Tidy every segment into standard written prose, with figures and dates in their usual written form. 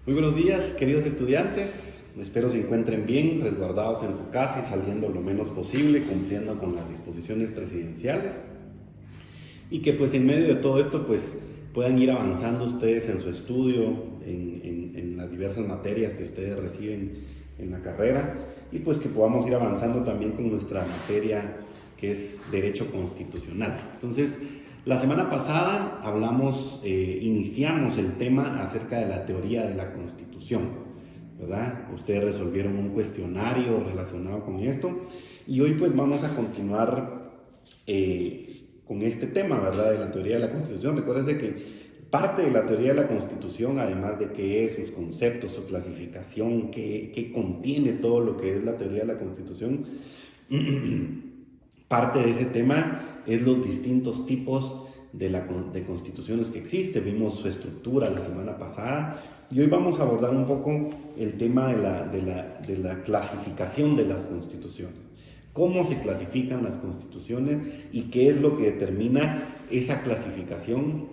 Muy buenos días, queridos estudiantes. Espero se encuentren bien, resguardados en su casa y saliendo lo menos posible, cumpliendo con las disposiciones presidenciales. Y que pues en medio de todo esto pues puedan ir avanzando ustedes en su estudio, en las diversas materias que ustedes reciben en la carrera, y pues que podamos ir avanzando también con nuestra materia que es Derecho Constitucional. Entonces, la semana pasada iniciamos el tema acerca de la teoría de la Constitución, ¿verdad? Ustedes resolvieron un cuestionario relacionado con esto y hoy pues vamos a continuar con este tema, ¿verdad? De la teoría de la Constitución. Recuérdense que parte de la teoría de la Constitución, además de qué es, sus conceptos, su clasificación, qué contiene todo lo que es la teoría de la Constitución, parte de ese tema es los distintos tipos de constituciones que existen. Vimos su estructura la semana pasada y hoy vamos a abordar un poco el tema de la clasificación de las constituciones. Cómo se clasifican las constituciones y qué es lo que determina esa clasificación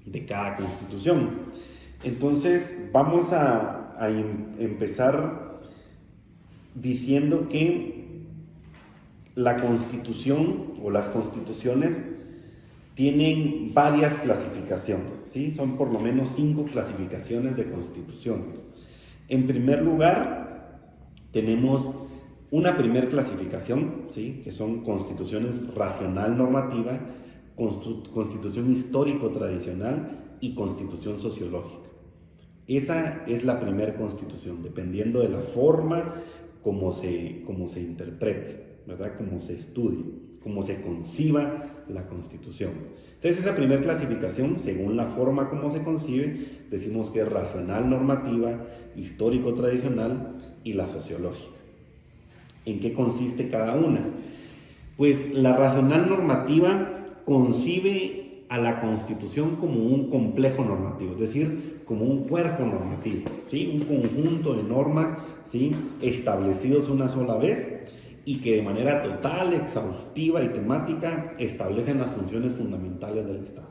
de cada constitución. Entonces vamos a empezar diciendo que la Constitución o las constituciones tienen varias clasificaciones, ¿sí? Son por lo menos 5 clasificaciones de constituciones. En primer lugar, tenemos una primera clasificación, ¿sí? Que son constituciones racional normativa, constitución histórico-tradicional y constitución sociológica. Esa es la primera constitución, dependiendo de la forma como se interprete, ¿verdad? Cómo se estudie, cómo se conciba la Constitución. Entonces, esa primera clasificación, según la forma como se concibe, decimos que es racional normativa, histórico-tradicional y la sociológica. ¿En qué consiste cada una? Pues la racional normativa concibe a la Constitución como un complejo normativo, es decir, como un cuerpo normativo, ¿sí? Un conjunto de normas, ¿sí? Establecidos una sola vez y que de manera total, exhaustiva y temática establecen las funciones fundamentales del Estado,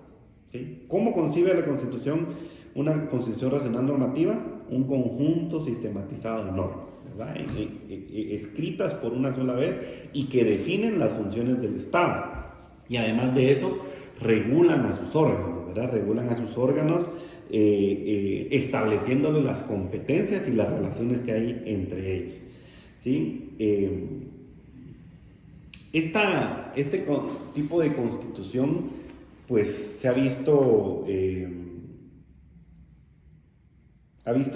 ¿sí? ¿Cómo concibe la Constitución una Constitución racional normativa? Un conjunto sistematizado de normas, ¿verdad? Escritas por una sola vez y que definen las funciones del Estado. Y además de eso, regulan a sus órganos, ¿verdad? Regulan a sus órganos estableciéndoles las competencias y las relaciones que hay entre ellos, ¿sí? Este tipo de constitución pues se ha visto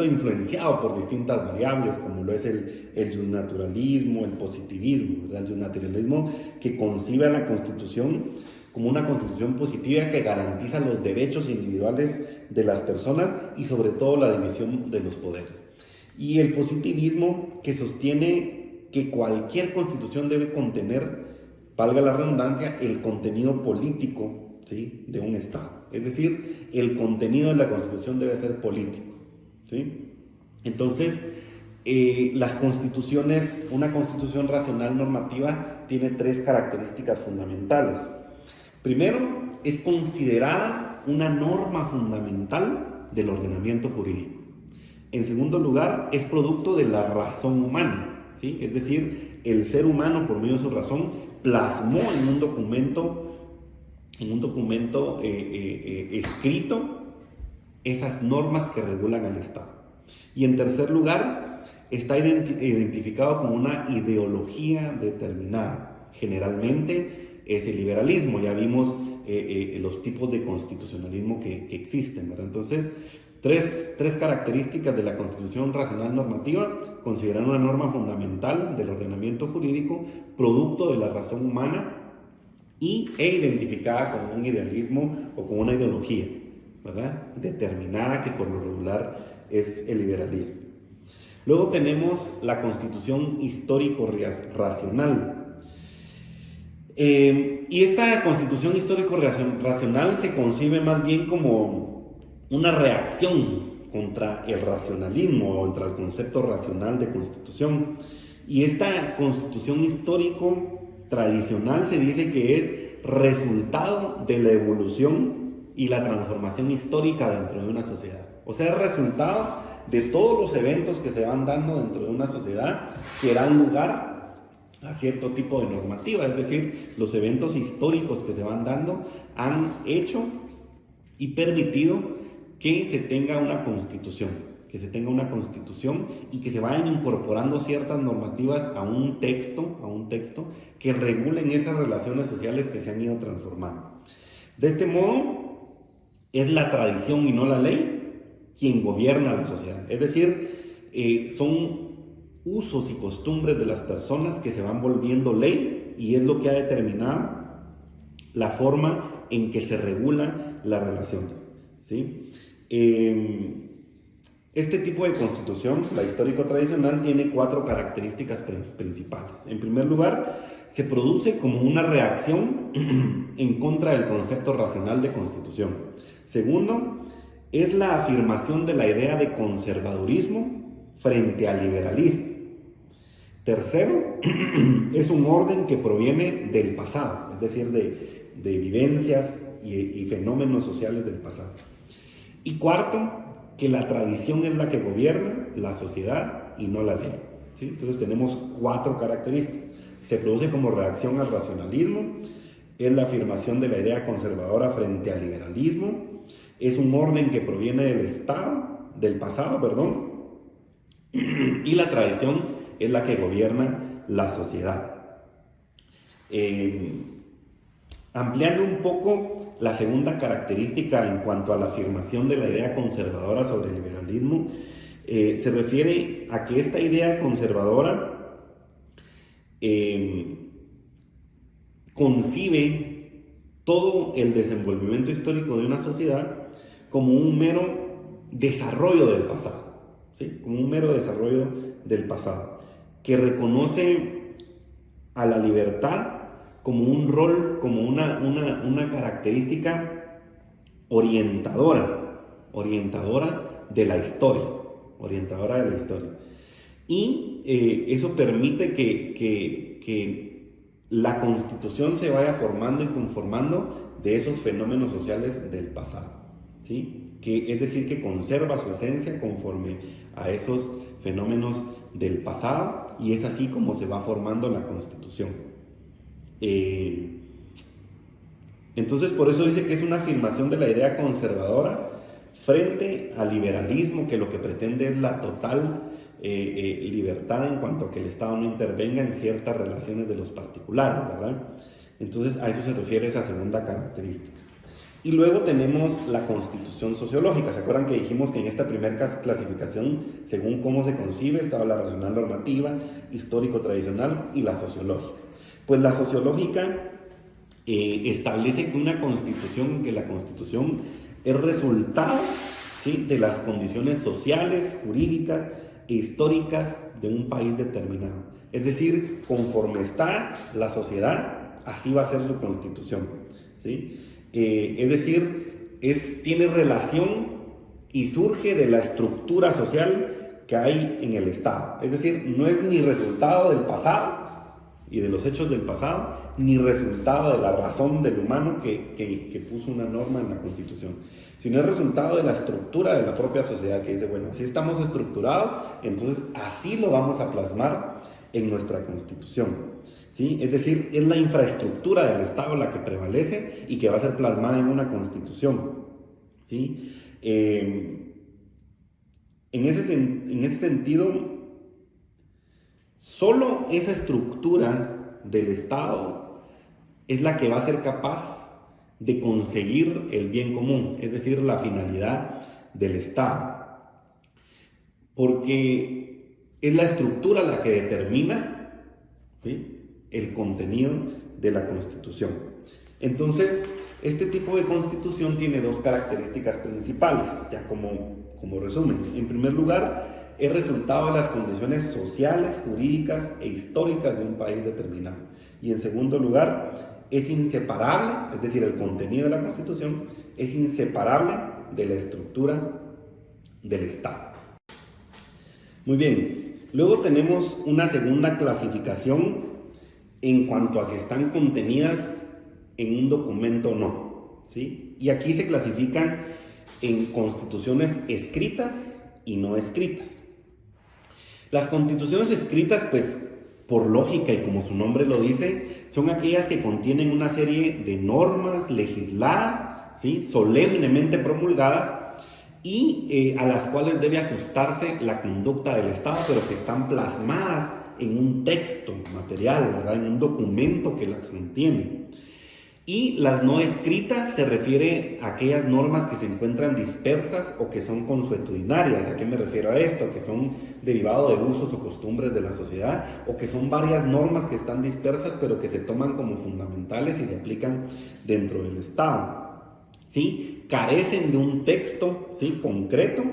influenciado por distintas variables, como lo es el justnaturalismo, el positivismo, ¿verdad? El justnaturalismo que concibe a la Constitución como una Constitución positiva que garantiza los derechos individuales de las personas y sobre todo la división de los poderes. Y el positivismo que sostiene que cualquier Constitución debe contener, valga la redundancia, el contenido político, ¿sí? De un Estado. Es decir, el contenido de la Constitución debe ser político, ¿sí? Entonces, las constituciones, una constitución racional normativa tiene 3 características fundamentales. Primero, es considerada una norma fundamental del ordenamiento jurídico. En segundo lugar, es producto de la razón humana, ¿sí? Es decir, el ser humano, por medio de su razón, plasmó en un documento escrito esas normas que regulan al Estado. Y en tercer lugar, está identificado como una ideología determinada. Generalmente es el liberalismo. Ya vimos los tipos de constitucionalismo que existen, ¿verdad? Entonces, tres características de la Constitución racional normativa: considerar una norma fundamental del ordenamiento jurídico, producto de la razón humana e identificada con un idealismo o con una ideología, ¿verdad? Determinada, que por lo regular es el liberalismo. Luego tenemos la Constitución histórico-racional. Y esta Constitución histórico-racional se concibe más bien como una reacción contra el racionalismo o contra el concepto racional de constitución. Y esta Constitución histórico-tradicional se dice que es resultado de la evolución y la transformación histórica dentro de una sociedad. O sea, es resultado de todos los eventos que se van dando dentro de una sociedad que dan lugar a cierto tipo de normativa. Es decir, los eventos históricos que se van dando han hecho y permitido que se tenga una constitución. Y que se vayan incorporando ciertas normativas a un texto que regulen esas relaciones sociales que se han ido transformando. De este modo, es la tradición y no la ley quien gobierna la sociedad. Es decir, son usos y costumbres de las personas que se van volviendo ley y es lo que ha determinado la forma en que se regulan las relaciones, ¿sí? Este tipo de constitución, la histórico-tradicional, tiene 4 características principales. En primer lugar, se produce como una reacción en contra del concepto racional de constitución. Segundo, es la afirmación de la idea de conservadurismo frente al liberalismo. Tercero, es un orden que proviene del pasado, es decir, de vivencias y fenómenos sociales del pasado. Y cuarto, que la tradición es la que gobierna la sociedad y no la ley, ¿sí? Entonces tenemos 4 características. Se produce como reacción al racionalismo, es la afirmación de la idea conservadora frente al liberalismo, es un orden que proviene del pasado, y la tradición es la que gobierna la sociedad. Ampliando un poco la segunda característica en cuanto a la afirmación de la idea conservadora sobre el liberalismo, se refiere a que esta idea conservadora concibe todo el desenvolvimiento histórico de una sociedad como un mero desarrollo del pasado, ¿sí? Como un mero desarrollo del pasado, que reconoce a la libertad como un rol, como una característica orientadora de la historia, Y eso permite que la Constitución se vaya formando y conformando de esos fenómenos sociales del pasado, ¿sí? Es decir, que conserva su esencia conforme a esos fenómenos del pasado, y es así como se va formando la Constitución. Entonces, por eso dice que es una afirmación de la idea conservadora frente al liberalismo, que lo que pretende es la total libertad en cuanto a que el Estado no intervenga en ciertas relaciones de los particulares, ¿verdad? Entonces, a eso se refiere esa segunda característica. Y luego tenemos la constitución sociológica. ¿Se acuerdan que dijimos que en esta primera clasificación, según cómo se concibe, estaba la racional normativa, histórico-tradicional y la sociológica? Pues la sociológica establece que la Constitución es resultado, ¿sí?, de las condiciones sociales, jurídicas e históricas de un país determinado. Es decir, conforme está la sociedad, así va a ser su Constitución, ¿sí? Es decir, tiene relación y surge de la estructura social que hay en el Estado. Es decir, no es ni resultado del pasado y de los hechos del pasado, ni resultado de la razón del humano que puso una norma en la Constitución, sino es resultado de la estructura de la propia sociedad, que dice, bueno, así estamos estructurados, entonces así lo vamos a plasmar en nuestra Constitución, ¿sí? Es decir, es la infraestructura del Estado la que prevalece y que va a ser plasmada en una Constitución, ¿sí? En ese sentido, solo esa estructura del Estado es la que va a ser capaz de conseguir el bien común, es decir, la finalidad del Estado. Porque es la estructura la que determina, ¿sí?, el contenido de la Constitución. Entonces, este tipo de Constitución tiene 2 características principales, ya como resumen. En primer lugar, es resultado de las condiciones sociales, jurídicas e históricas de un país determinado. Y en segundo lugar, es inseparable, es decir, el contenido de la Constitución es inseparable de la estructura del Estado. Muy bien, luego tenemos una segunda clasificación en cuanto a si están contenidas en un documento o no, ¿sí? Y aquí se clasifican en constituciones escritas y no escritas. Las constituciones escritas, pues, por lógica y como su nombre lo dice, son aquellas que contienen una serie de normas legisladas, ¿sí?, solemnemente promulgadas, y a las cuales debe ajustarse la conducta del Estado, pero que están plasmadas en un texto material, ¿verdad?, en un documento que las contiene. Y las no escritas se refiere a aquellas normas que se encuentran dispersas o que son consuetudinarias. ¿A qué me refiero a esto? Que son derivados de usos o costumbres de la sociedad, o que son varias normas que están dispersas pero que se toman como fundamentales y se aplican dentro del Estado, ¿sí? Carecen de un texto, ¿sí?, concreto,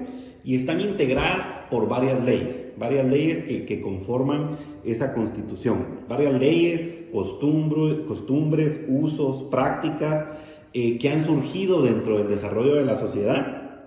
y están integradas por varias leyes que conforman esa constitución, varias leyes, costumbres, usos, prácticas que han surgido dentro del desarrollo de la sociedad,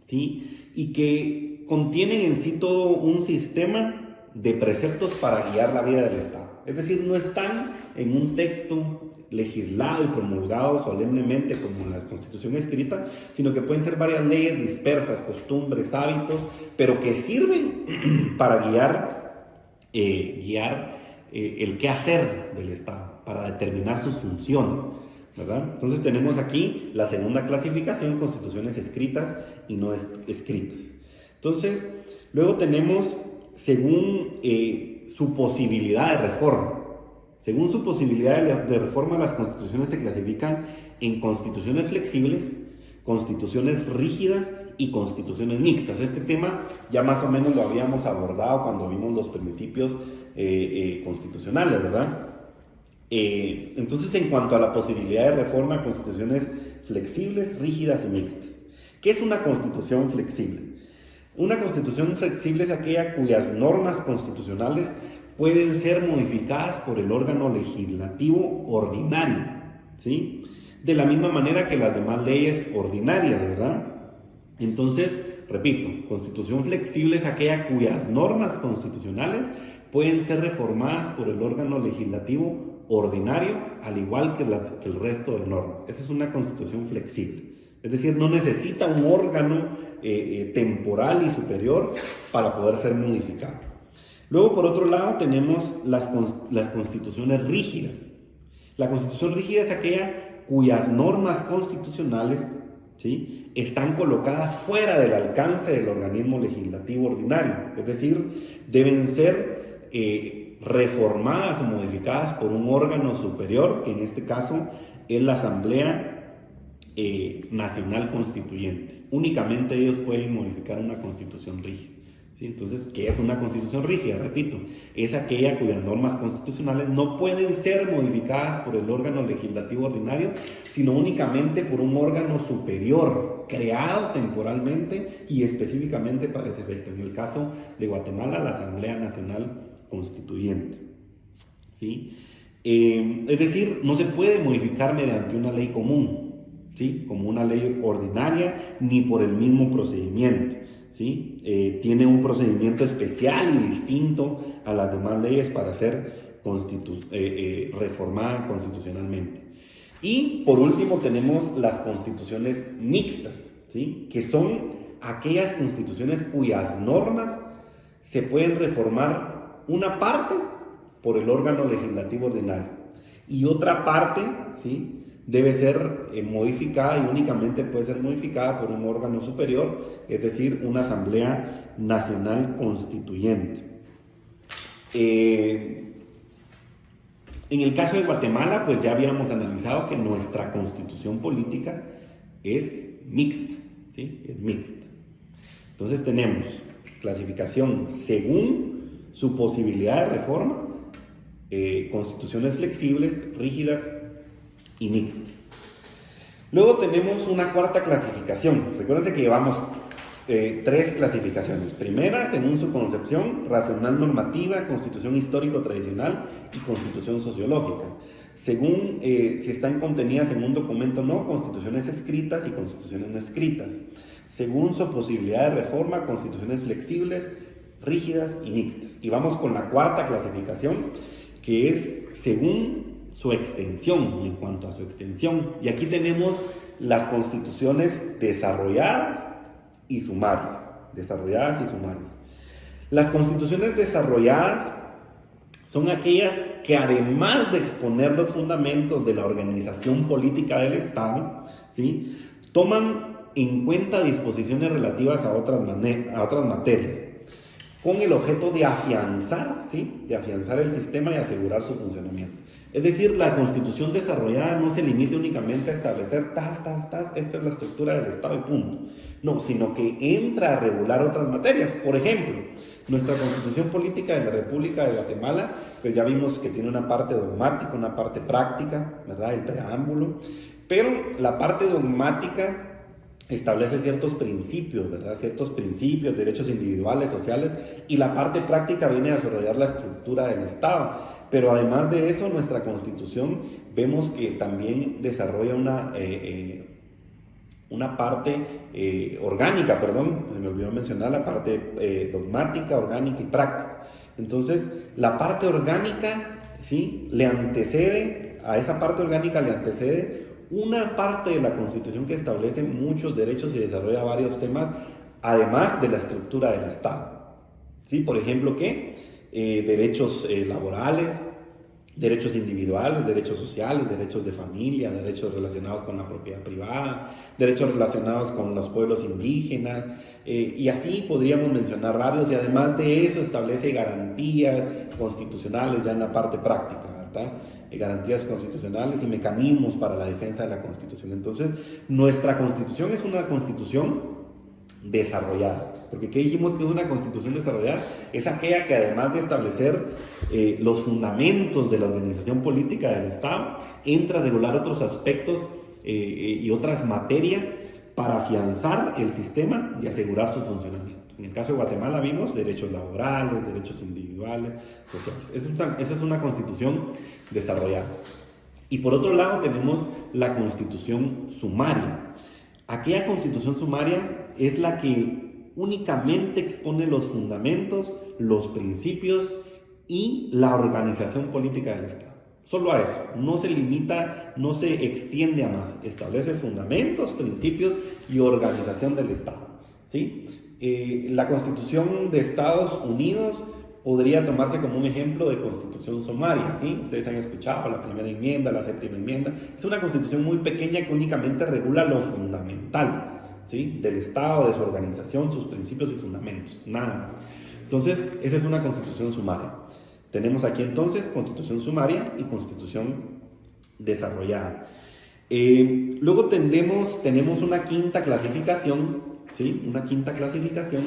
¿sí?, y que contienen en sí todo un sistema de preceptos para guiar la vida del Estado. Es decir, no están en un texto legislado y promulgado solemnemente como la Constitución escrita, sino que pueden ser varias leyes dispersas, costumbres, hábitos, pero que sirven para guiar el quehacer del Estado, para determinar sus funciones, ¿verdad? Entonces tenemos aquí la segunda clasificación, constituciones escritas y no escritas. Entonces, luego tenemos, según su posibilidad de reforma. Según su posibilidad de reforma, las constituciones se clasifican en constituciones flexibles, constituciones rígidas y constituciones mixtas. Este tema ya más o menos lo habíamos abordado cuando vimos los principios constitucionales, ¿verdad? Entonces, en cuanto a la posibilidad de reforma, constituciones flexibles, rígidas y mixtas. ¿Qué es una constitución flexible? Una constitución flexible es aquella cuyas normas constitucionales pueden ser modificadas por el órgano legislativo ordinario, ¿sí?, de la misma manera que las demás leyes ordinarias, ¿verdad? Entonces, repito, constitución flexible es aquella cuyas normas constitucionales pueden ser reformadas por el órgano legislativo ordinario, al igual que el resto de normas. Esa es una constitución flexible. Es decir, no necesita un órgano temporal y superior para poder ser modificado. Luego, por otro lado, tenemos las constituciones rígidas. La constitución rígida es aquella cuyas normas constitucionales, ¿sí?, están colocadas fuera del alcance del organismo legislativo ordinario. Es decir, deben ser reformadas o modificadas por un órgano superior, que en este caso es la Asamblea Nacional Constituyente. Únicamente ellos pueden modificar una constitución rígida. ¿Sí? Entonces, ¿qué es una constitución rígida? Repito, es aquella cuyas normas constitucionales no pueden ser modificadas por el órgano legislativo ordinario, sino únicamente por un órgano superior, creado temporalmente y específicamente para ese efecto. En el caso de Guatemala, la Asamblea Nacional Constituyente, ¿sí? Es decir, no se puede modificar mediante una ley común, ¿sí?, como una ley ordinaria, ni por el mismo procedimiento, ¿sí? Tiene un procedimiento especial y distinto a las demás leyes para ser reformada constitucionalmente. Y por último tenemos las constituciones mixtas, ¿sí?, que son aquellas constituciones cuyas normas se pueden reformar una parte por el órgano legislativo ordinario y otra parte, ¿sí?, debe ser modificada y únicamente puede ser modificada por un órgano superior, es decir, una Asamblea Nacional Constituyente. En el caso de Guatemala, pues ya habíamos analizado que nuestra constitución política es mixta, ¿sí?, es mixta. Entonces tenemos clasificación según su posibilidad de reforma, constituciones flexibles, rígidas y mixtas. Luego tenemos una cuarta clasificación. Recuérdense que llevamos 3 clasificaciones. Primera, según su concepción, racional normativa, constitución histórico-tradicional y constitución sociológica. Según si están contenidas en un documento o no, constituciones escritas y constituciones no escritas. Según su posibilidad de reforma, constituciones flexibles, rígidas y mixtas. Y vamos con la cuarta clasificación, que es según su extensión, en cuanto a su extensión. Y aquí tenemos las constituciones desarrolladas y sumarias, desarrolladas y sumarias. Las constituciones desarrolladas son aquellas que, además de exponer los fundamentos de la organización política del Estado, ¿sí?, toman en cuenta disposiciones relativas a otras materias, con el objeto de afianzar, ¿sí?, de afianzar el sistema y asegurar su funcionamiento. Es decir, la Constitución desarrollada no se limite únicamente a establecer esta es la estructura del Estado y punto. No, sino que entra a regular otras materias. Por ejemplo, nuestra Constitución Política de la República de Guatemala, pues ya vimos que tiene una parte dogmática, una parte práctica, ¿verdad?, el preámbulo, pero la parte dogmática establece ciertos principios, ¿verdad?, ciertos principios, derechos individuales, sociales, y la parte práctica viene a desarrollar la estructura del Estado. Pero además de eso, nuestra Constitución vemos que también desarrolla una parte orgánica, me olvidó mencionar la parte dogmática, orgánica y práctica. Entonces, la parte orgánica, ¿sí?, a esa parte orgánica le antecede una parte de la Constitución que establece muchos derechos y desarrolla varios temas, además de la estructura del Estado. ¿Sí? Por ejemplo, derechos laborales, derechos individuales, derechos sociales, derechos de familia, derechos relacionados con la propiedad privada, derechos relacionados con los pueblos indígenas, y así podríamos mencionar varios, y además de eso establece garantías constitucionales ya en la parte práctica, ¿verdad? Garantías constitucionales y mecanismos para la defensa de la Constitución. Entonces, nuestra Constitución es una Constitución desarrollada. Porque ¿qué dijimos que es una Constitución desarrollada? Es aquella que, además de establecer los fundamentos de la organización política del Estado, entra a regular otros aspectos y otras materias para afianzar el sistema y asegurar su funcionamiento. En el caso de Guatemala vimos derechos laborales, derechos individuales, sociales. Esa es una Constitución desarrollada. Y por otro lado tenemos la Constitución sumaria. Aquella Constitución sumaria es la que únicamente expone los fundamentos, los principios y la organización política del Estado. Solo a eso, no se limita, no se extiende a más, establece fundamentos, principios y organización del Estado, ¿sí? La Constitución de Estados Unidos podría tomarse como un ejemplo de constitución sumaria, ¿sí? Ustedes han escuchado la primera enmienda, la séptima enmienda. Es una constitución muy pequeña que únicamente regula lo fundamental, ¿sí?, del Estado, de su organización, sus principios y fundamentos, nada más. Entonces, esa es una constitución sumaria. Tenemos aquí entonces constitución sumaria y constitución desarrollada. Luego tenemos una quinta clasificación, ¿sí?, una quinta clasificación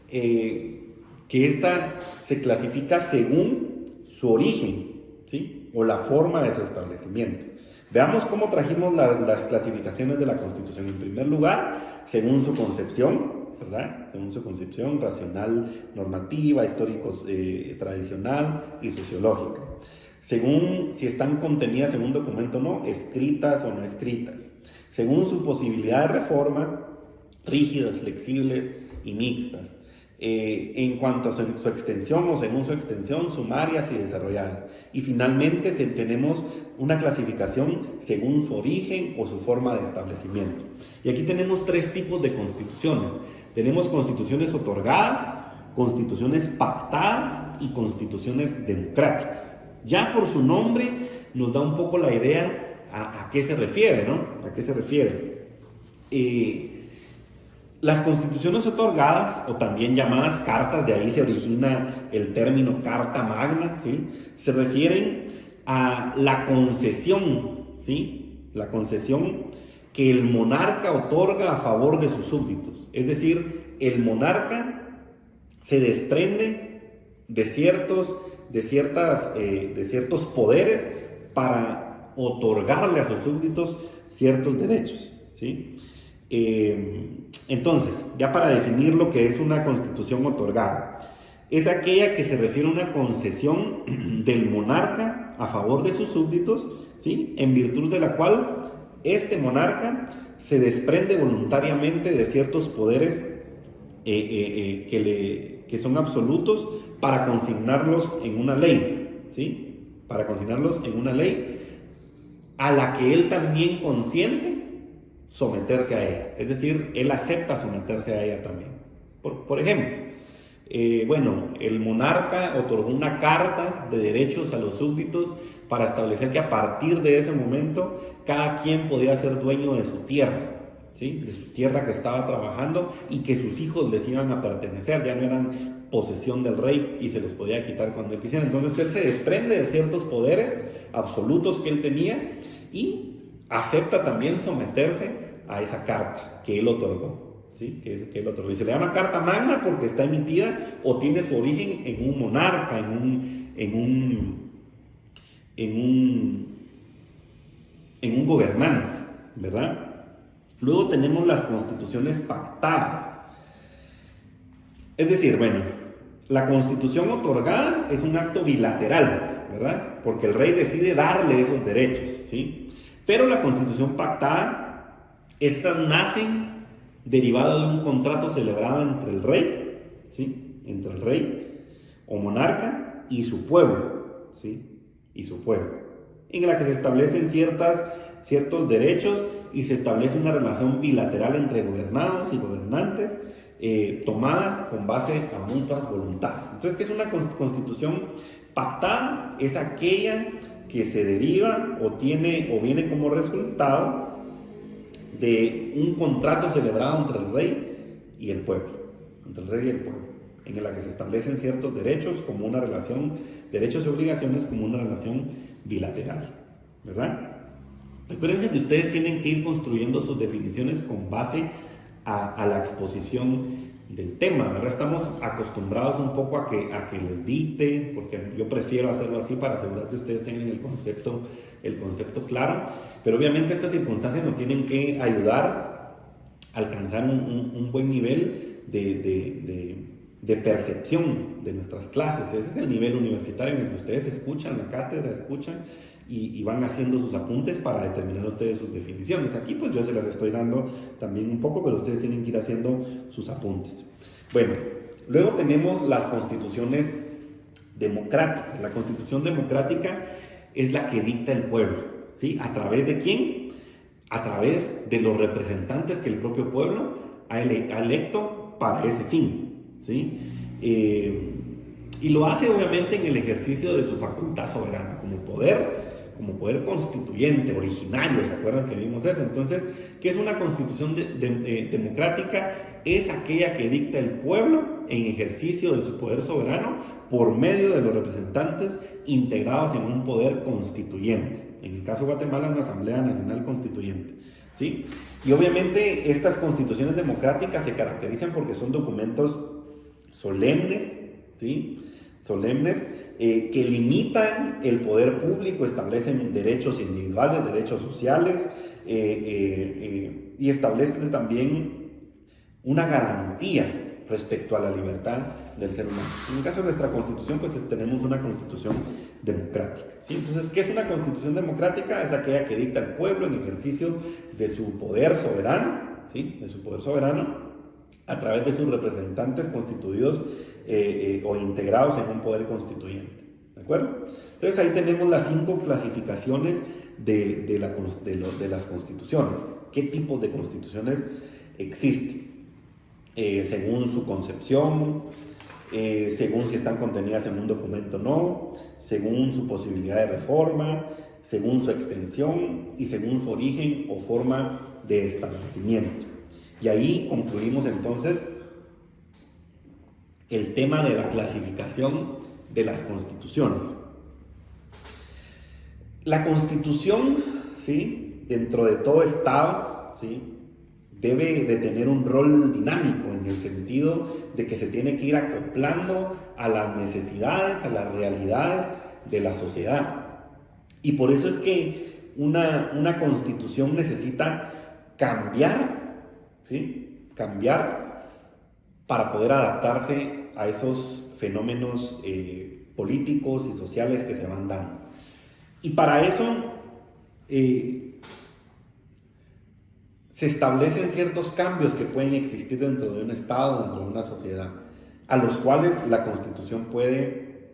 que esta se clasifica según su origen, ¿sí?, o la forma de su establecimiento. Veamos cómo trajimos las clasificaciones de la Constitución. En primer lugar, según su concepción, ¿verdad?, según su concepción racional, normativa, histórico, tradicional y sociológica. Según si están contenidas en un documento o no, escritas o no escritas. Según su posibilidad de reforma, rígidas, flexibles y mixtas. En cuanto a su extensión o según su extensión, sumarias y desarrolladas. Y finalmente tenemos una clasificación según su origen o su forma de establecimiento. Y aquí tenemos tres tipos de constituciones. Tenemos constituciones otorgadas, constituciones pactadas y constituciones democráticas. Ya por su nombre nos da un poco la idea a qué se refiere, ¿no? ¿A qué se refiere? Las constituciones otorgadas, o también llamadas cartas, de ahí se origina el término Carta Magna, ¿sí?, se refieren a la concesión, ¿sí?, la concesión que el monarca otorga a favor de sus súbditos. Es decir, el monarca se desprende de ciertos poderes para otorgarle a sus súbditos ciertos derechos, ¿sí? Entonces, ya para definir lo que es una constitución otorgada, es aquella que se refiere a una concesión del monarca a favor de sus súbditos, ¿sí?, en virtud de la cual este monarca se desprende voluntariamente de ciertos poderes que son absolutos para consignarlos en una ley, ¿sí?, para consignarlos en una ley a la que él también consiente someterse a ella. Es decir, él acepta someterse a ella también, Por ejemplo, el monarca otorgó una carta de derechos a los súbditos para establecer que a partir de ese momento cada quien podía ser dueño de su tierra, ¿sí? De su tierra que estaba trabajando, y que sus hijos les iban a pertenecer, ya no eran posesión del rey y se los podía quitar cuando él quisiera. Entonces él se desprende de ciertos poderes absolutos que él tenía y acepta también someterse a esa carta que él otorgó, ¿sí? Que él otorgó. Y se le llama Carta Magna porque está emitida o tiene su origen en un monarca, en un gobernante, ¿verdad? Luego tenemos las constituciones pactadas. Es decir, la constitución otorgada es un acto bilateral, ¿verdad? Porque el rey decide darle esos derechos, ¿sí? Pero la constitución pactada, estas nacen derivado de un contrato celebrado entre el rey, ¿sí? Entre el rey o monarca y su pueblo, ¿sí? Y su pueblo, en la que se establecen ciertos derechos y se establece una relación bilateral entre gobernados y gobernantes, tomada con base a mutuas voluntades. Entonces, ¿qué es una constitución pactada? Es aquella que se deriva o viene como resultado de un contrato celebrado entre el rey y el pueblo, en la que se establecen ciertos derechos como una relación, derechos y obligaciones como una relación bilateral, ¿verdad? Recuerden que ustedes tienen que ir construyendo sus definiciones con base a la exposición del tema, ¿verdad? Estamos acostumbrados un poco a que les dicte, porque yo prefiero hacerlo así para asegurar que ustedes tengan el concepto claro, pero obviamente estas circunstancias nos tienen que ayudar a alcanzar un buen nivel de percepción de nuestras clases. Ese es el nivel universitario en el que ustedes escuchan la cátedra, y van haciendo sus apuntes para determinar ustedes sus definiciones. Aquí pues yo se las estoy dando también un poco, pero ustedes tienen que ir haciendo sus apuntes. Bueno, luego tenemos las constituciones democráticas. La constitución democrática es la que dicta el pueblo, ¿sí? ¿A través de quién? A través de los representantes que el propio pueblo ha electo para ese fin, ¿sí? Y lo hace obviamente en el ejercicio de su facultad soberana, como poder constituyente, originario. ¿Se acuerdan que vimos eso? Entonces, ¿qué es una constitución democrática? Es aquella que dicta el pueblo en ejercicio de su poder soberano por medio de los representantes integrados en un poder constituyente. En el caso de Guatemala, una Asamblea Nacional Constituyente, ¿sí? Y obviamente estas constituciones democráticas se caracterizan porque son documentos solemnes, ¿sí? Que limitan el poder público, establecen derechos individuales, derechos sociales, y establecen también una garantía respecto a la libertad del ser humano. En el caso de nuestra constitución, pues tenemos una constitución democrática, ¿sí? Entonces, ¿qué es una constitución democrática? Es aquella que dicta el pueblo en ejercicio de su poder soberano, ¿sí? De su poder soberano, a través de sus representantes constituidos o integrados en un poder constituyente, ¿de acuerdo? Entonces ahí tenemos las 5 clasificaciones de las constituciones. ¿Qué tipos de constituciones existen? Según su concepción, según si están contenidas en un documento o no, según su posibilidad de reforma, según su extensión y según su origen o forma de establecimiento. Y ahí concluimos entonces el tema de la clasificación de las constituciones. La constitución, ¿sí?, dentro de todo Estado, ¿sí?, debe de tener un rol dinámico en el sentido de que se tiene que ir acoplando a las necesidades, a las realidades de la sociedad. Y por eso es que una constitución necesita cambiar, ¿sí?, cambiar para poder adaptarse a esos fenómenos políticos y sociales que se van dando. Y para eso se establecen ciertos cambios que pueden existir dentro de un Estado, dentro de una sociedad, a los cuales la Constitución puede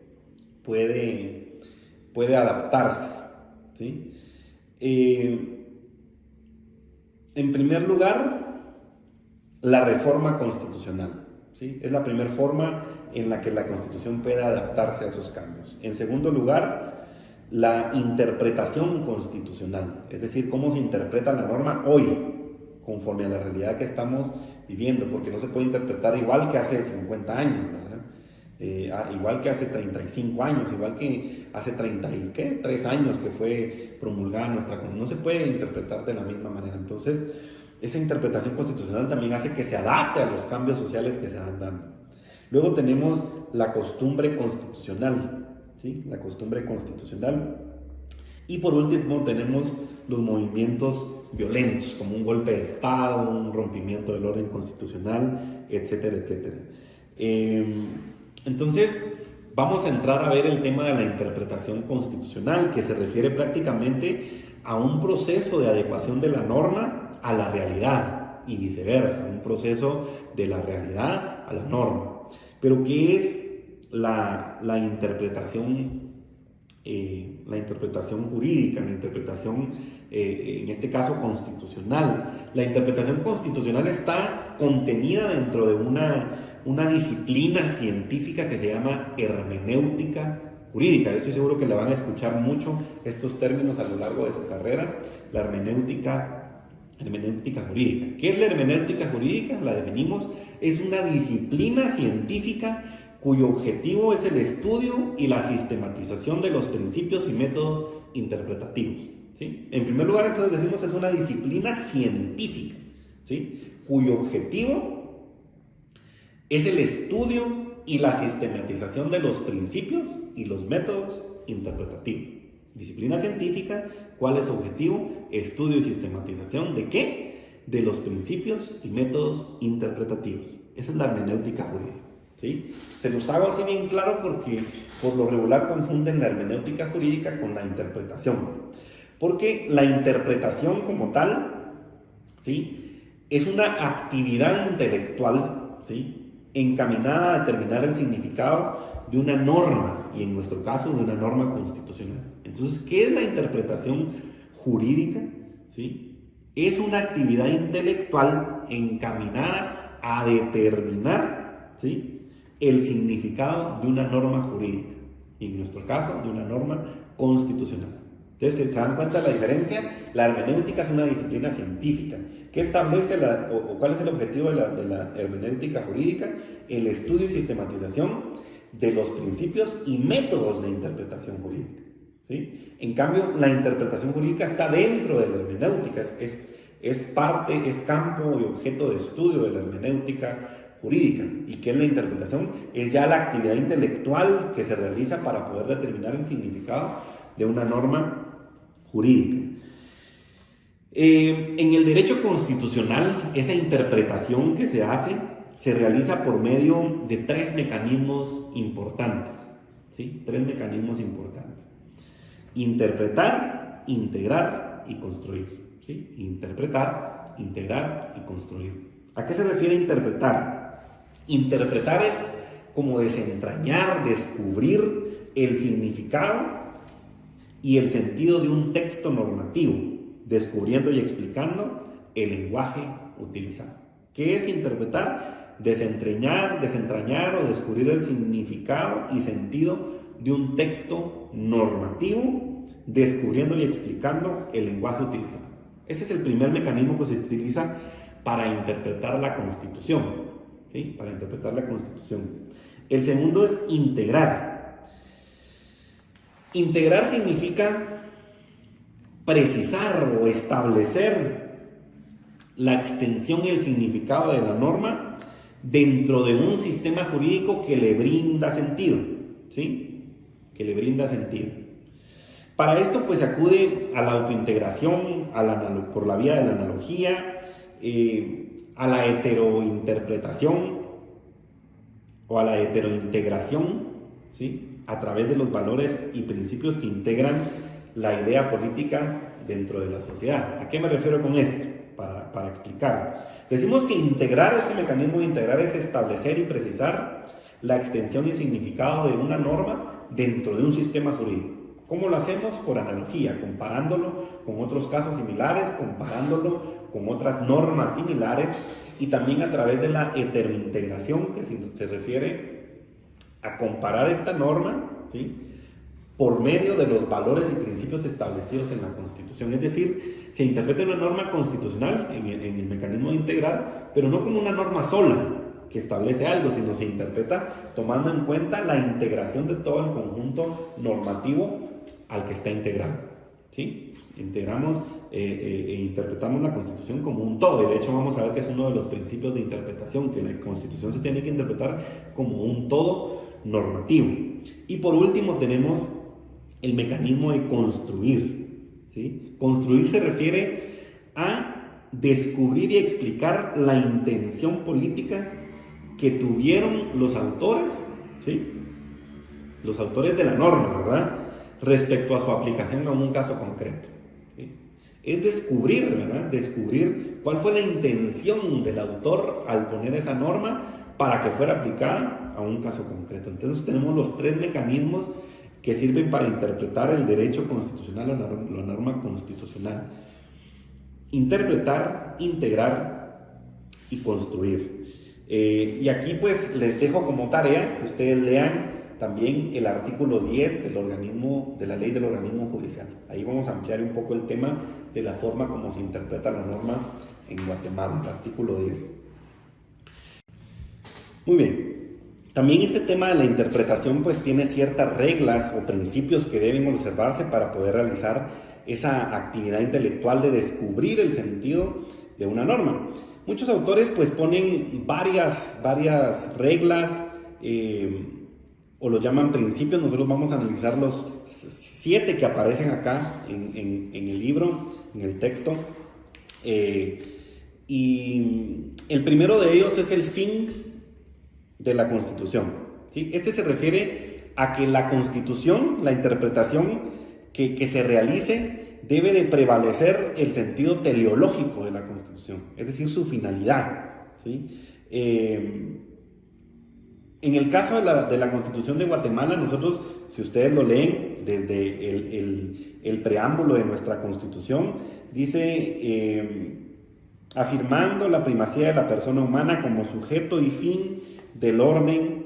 adaptarse, ¿sí? En primer lugar, la reforma constitucional, ¿sí? Es la primera forma en la que la Constitución puede adaptarse a esos cambios. En segundo lugar, la interpretación constitucional, es decir, cómo se interpreta la norma hoy, conforme a la realidad que estamos viviendo, porque no se puede interpretar igual que hace 50 años, ¿verdad? Igual que hace 35 años, igual que hace 33 años que fue promulgada nuestra Constitución, no se puede interpretar de la misma manera. Entonces, esa interpretación constitucional también hace que se adapte a los cambios sociales que se van dando. Luego tenemos la costumbre constitucional, ¿sí? La costumbre constitucional. Y por último tenemos los movimientos violentos, como un golpe de Estado, un rompimiento del orden constitucional, etcétera, etcétera. Entonces, vamos a entrar a ver el tema de la interpretación constitucional, que se refiere prácticamente a un proceso de adecuación de la norma a la realidad y viceversa, un proceso de la realidad a la norma. Pero ¿qué es la interpretación jurídica, la interpretación, en este caso, constitucional? La interpretación constitucional está contenida dentro de una disciplina científica que se llama hermenéutica jurídica. Yo estoy seguro que la van a escuchar mucho estos términos a lo largo de su carrera, la hermenéutica jurídica. ¿Qué es la hermenéutica jurídica? La definimos, es una disciplina científica cuyo objetivo es el estudio y la sistematización de los principios y métodos interpretativos, ¿sí? En primer lugar, entonces decimos es una disciplina científica, ¿sí? Cuyo objetivo es el estudio y la sistematización de los principios y los métodos interpretativos. Disciplina científica, ¿cuál es su objetivo? Estudio y sistematización ¿de qué? De los principios y métodos interpretativos. Esa es la hermenéutica jurídica, ¿sí? Se los hago así bien claro porque por lo regular confunden la hermenéutica jurídica con la interpretación. Porque la interpretación como tal, ¿sí? Es una actividad intelectual, ¿sí? Encaminada a determinar el significado de una norma, y en nuestro caso de una norma constitucional. Entonces, ¿qué es la interpretación jurídica? ¿Sí? Es una actividad intelectual encaminada a determinar, ¿sí?, el significado de una norma jurídica, y en nuestro caso de una norma constitucional. Entonces, ¿se dan cuenta de la diferencia? La hermenéutica es una disciplina científica. ¿Qué establece o cuál es el objetivo de la hermenéutica jurídica? El estudio y sistematización de los principios y métodos de interpretación jurídica, ¿sí? En cambio, la interpretación jurídica está dentro de la hermenéutica, es parte, es campo y objeto de estudio de la hermenéutica jurídica. ¿Y qué es la interpretación? Es ya la actividad intelectual que se realiza para poder determinar el significado de una norma jurídica. En el derecho constitucional, esa interpretación que se hace se realiza por medio de tres mecanismos importantes, ¿sí? Tres mecanismos importantes: interpretar, integrar y construir, ¿sí? Interpretar, integrar y construir. ¿A qué se refiere interpretar? Interpretar es como desentrañar, descubrir el significado y el sentido de un texto normativo, descubriendo y explicando el lenguaje utilizado. ¿Qué es interpretar? Desentrañar o descubrir el significado y sentido de un texto normativo, descubriendo y explicando el lenguaje utilizado. Ese es el primer mecanismo que se utiliza para interpretar la Constitución, ¿sí? Para interpretar la Constitución. El segundo es integrar. Integrar significa precisar o establecer la extensión y el significado de la norma dentro de un sistema jurídico que le brinda sentido, ¿sí? Que le brinda sentido. Para esto, pues, se acude a la autointegración, por la vía de la analogía, a la heterointerpretación o a la heterointegración, ¿sí?, a través de los valores y principios que integran la idea política dentro de la sociedad. ¿A qué me refiero con esto? Para explicar. Decimos que integrar, este mecanismo de integrar, es establecer y precisar la extensión y significado de una norma dentro de un sistema jurídico. ¿Cómo lo hacemos? Por analogía, comparándolo con otros casos similares, comparándolo con otras normas similares y también a través de la heterointegración, que se refiere a comparar esta norma, ¿sí?, por medio de los valores y principios establecidos en la Constitución. Es decir, se interpreta una norma constitucional en el mecanismo de integrar, pero no como una norma sola que establece algo, sino se interpreta tomando en cuenta la integración de todo el conjunto normativo al que está integrado, ¿sí? Integramos e interpretamos la Constitución como un todo, y de hecho vamos a ver que es uno de los principios de interpretación, que la Constitución se tiene que interpretar como un todo normativo. Y por último tenemos el mecanismo de construir, ¿sí? Construir se refiere a descubrir y explicar la intención política que tuvieron los autores, ¿sí?, los autores de la norma, ¿verdad?, respecto a su aplicación a un caso concreto, ¿sí? Es descubrir, ¿verdad?, descubrir cuál fue la intención del autor al poner esa norma para que fuera aplicada a un caso concreto. Entonces tenemos los tres mecanismos que sirven para interpretar el derecho constitucional o la norma constitucional: interpretar, integrar y construir. Y aquí pues les dejo como tarea que ustedes lean también el artículo 10 de la ley del organismo judicial. Ahí vamos a ampliar un poco el tema de la forma como se interpreta la norma en Guatemala, el artículo 10. Muy bien. También este tema de la interpretación pues tiene ciertas reglas o principios que deben observarse para poder realizar esa actividad intelectual de descubrir el sentido de una norma. Muchos autores pues ponen varias reglas o lo llaman principios. Nosotros vamos a analizar los 7 que aparecen acá en el libro, en el texto. Y el primero de ellos es el fin de la Constitución, ¿sí? Este se refiere a que la Constitución, la interpretación que se realice, debe de prevalecer el sentido teleológico de la Constitución, es decir, su finalidad, ¿sí? En el caso de la Constitución de Guatemala, nosotros, si ustedes lo leen desde el preámbulo de nuestra Constitución, dice, afirmando la primacía de la persona humana como sujeto y fin del orden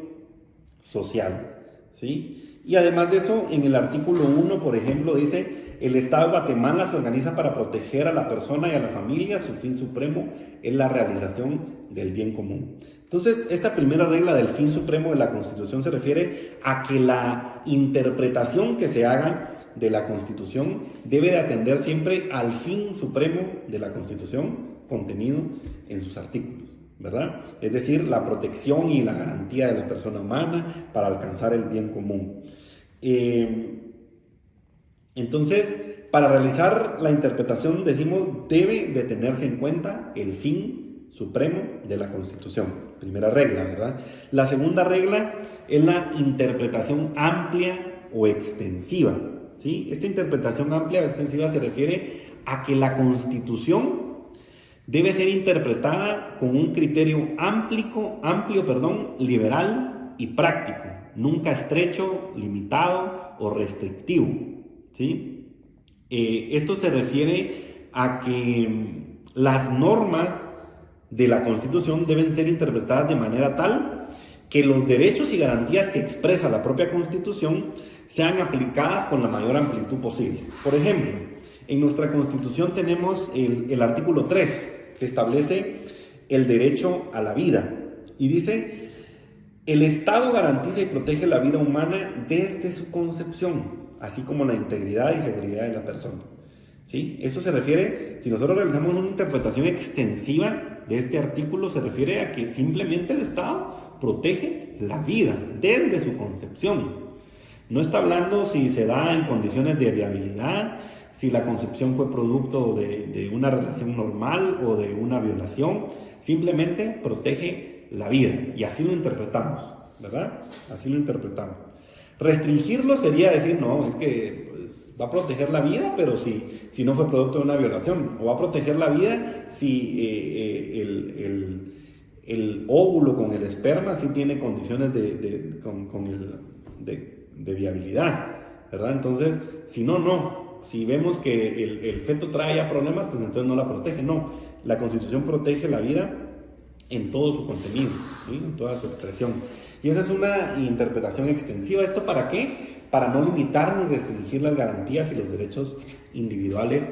social, ¿sí? Y además de eso, en el artículo 1, por ejemplo, dice: el Estado de Guatemala se organiza para proteger a la persona y a la familia. Su fin supremo es la realización del bien común. Entonces, esta primera regla del fin supremo de la Constitución se refiere a que la interpretación que se haga de la Constitución debe de atender siempre al fin supremo de la Constitución contenido en sus artículos, ¿verdad? Es decir, la protección y la garantía de la persona humana para alcanzar el bien común. Entonces, para realizar la interpretación, decimos, debe de tenerse en cuenta el fin supremo de la Constitución. Primera regla, ¿verdad? La segunda regla es la interpretación amplia o extensiva, ¿sí? Esta interpretación amplia o extensiva se refiere a que la Constitución debe ser interpretada con un criterio amplio, liberal y práctico, nunca estrecho, limitado o restrictivo, ¿sí? Esto se refiere a que las normas de la Constitución deben ser interpretadas de manera tal que los derechos y garantías que expresa la propia Constitución sean aplicadas con la mayor amplitud posible. Por ejemplo, en nuestra Constitución tenemos el artículo 3, que establece el derecho a la vida, y dice: el Estado garantiza y protege la vida humana desde su concepción, así como la integridad y seguridad de la persona, ¿sí? Eso se refiere, si nosotros realizamos una interpretación extensiva de este artículo, se refiere a que simplemente el Estado protege la vida desde su concepción. No está hablando si se da en condiciones de viabilidad, si la concepción fue producto de una relación normal o de una violación. Simplemente protege la vida, y así lo interpretamos, ¿verdad? Así lo interpretamos. Restringirlo sería decir, no, es que pues, va a proteger la vida, pero si no fue producto de una violación, o va a proteger la vida si el óvulo con el esperma sí tiene condiciones de viabilidad, ¿verdad? Entonces, si no. Si vemos que el feto trae ya problemas, pues entonces no la protege. No, la Constitución protege la vida en todo su contenido, ¿sí? En toda su expresión. Y esa es una interpretación extensiva. ¿Esto para qué? Para no limitar ni restringir las garantías y los derechos individuales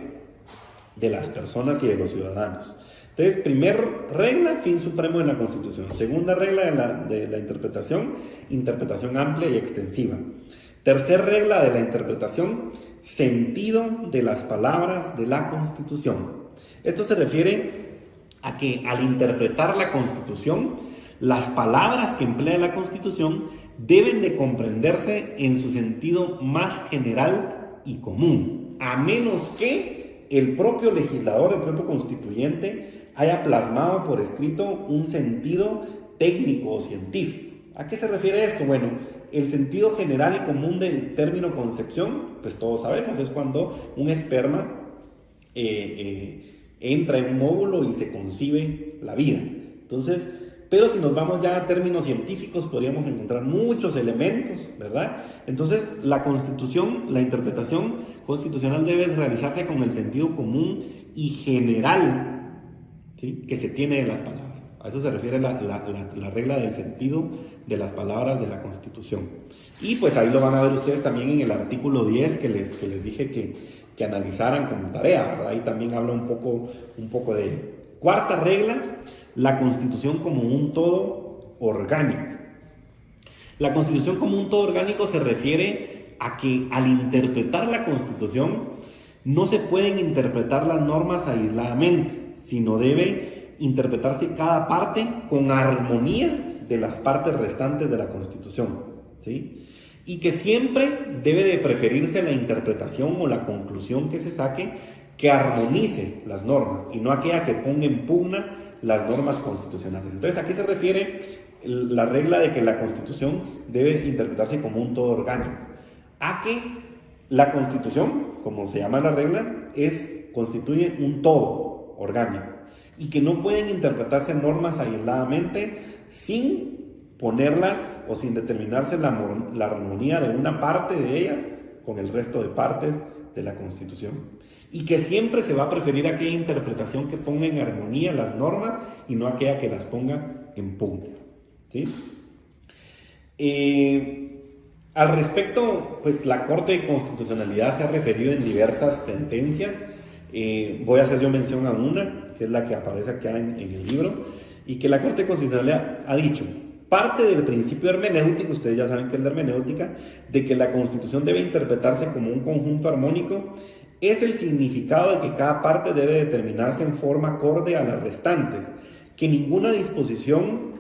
de las personas y de los ciudadanos. Entonces, primer regla, fin supremo de la Constitución. Segunda regla de la interpretación, interpretación amplia y extensiva. Tercer regla de la interpretación, sentido de las palabras de la Constitución. Esto se refiere a que al interpretar la Constitución, las palabras que emplea la Constitución deben de comprenderse en su sentido más general y común, a menos que el propio legislador, el propio constituyente, haya plasmado por escrito un sentido técnico o científico. ¿A qué se refiere esto? Bueno, el sentido general y común del término concepción, pues todos sabemos, es cuando un esperma entra en un óvulo y se concibe la vida. Entonces, pero si nos vamos ya a términos científicos, podríamos encontrar muchos elementos, ¿verdad? Entonces, la Constitución, la interpretación constitucional debe realizarse con el sentido común y general, ¿sí?, que se tiene de las palabras. A eso se refiere la regla del sentido de las palabras de la Constitución. Y pues ahí lo van a ver ustedes también en el artículo 10 que les dije que analizaran como tarea, ¿verdad? Ahí también habla un poco de ello. Cuarta regla, la Constitución como un todo orgánico. La Constitución como un todo orgánico se refiere a que al interpretar la Constitución no se pueden interpretar las normas aisladamente, sino debe interpretarse cada parte con armonía de las partes restantes de la Constitución, ¿sí? Y que siempre debe de preferirse la interpretación o la conclusión que se saque que armonice las normas y no aquella que ponga en pugna las normas constitucionales. Entonces, aquí se refiere la regla de que la Constitución debe interpretarse como un todo orgánico, a que la Constitución, como se llama la regla, constituye un todo orgánico y que no pueden interpretarse normas aisladamente sin ponerlas o sin determinarse la armonía de una parte de ellas con el resto de partes de la Constitución. Y que siempre se va a preferir aquella interpretación que ponga en armonía las normas y no aquella que las ponga en pugna, ¿sí? Al respecto, pues la Corte de Constitucionalidad se ha referido en diversas sentencias. Voy a hacer yo mención a una, que es la que aparece acá en el libro, y que la Corte de Constitucionalidad ha dicho: parte del principio hermenéutico, ustedes ya saben que es la hermenéutica, de que la Constitución debe interpretarse como un conjunto armónico, es el significado de que cada parte debe determinarse en forma acorde a las restantes, que ninguna disposición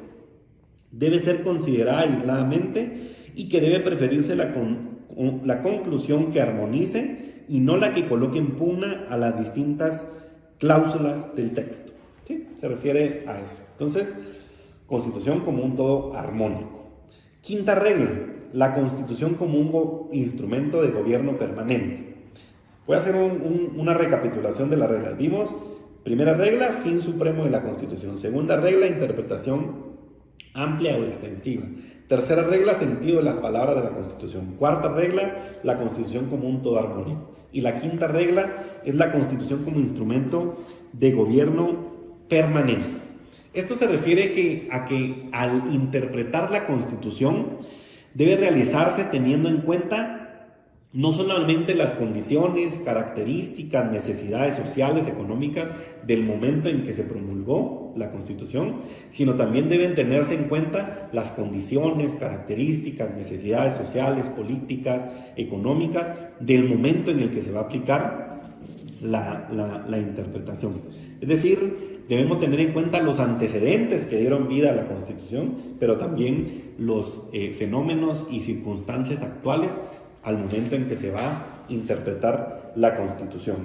debe ser considerada aisladamente y que debe preferirse la conclusión que armonice y no la que coloque en pugna a las distintas cláusulas del texto, ¿sí? Se refiere a eso. Entonces, Constitución como un todo armónico. Quinta regla, la Constitución como un instrumento de gobierno permanente. Voy a hacer una recapitulación de las reglas. Vimos, primera regla, fin supremo de la Constitución. Segunda regla, interpretación amplia o extensiva. Tercera regla, sentido de las palabras de la Constitución. Cuarta regla, la Constitución como un todo armónico. Y la quinta regla es la Constitución como instrumento de gobierno permanente. Esto se refiere a que al interpretar la Constitución debe realizarse teniendo en cuenta no solamente las condiciones, características, necesidades sociales, económicas del momento en que se promulgó la Constitución, sino también deben tenerse en cuenta las condiciones, características, necesidades sociales, políticas, económicas del momento en el que se va a aplicar la interpretación. Es decir, debemos tener en cuenta los antecedentes que dieron vida a la Constitución, pero también los fenómenos y circunstancias actuales al momento en que se va a interpretar la Constitución.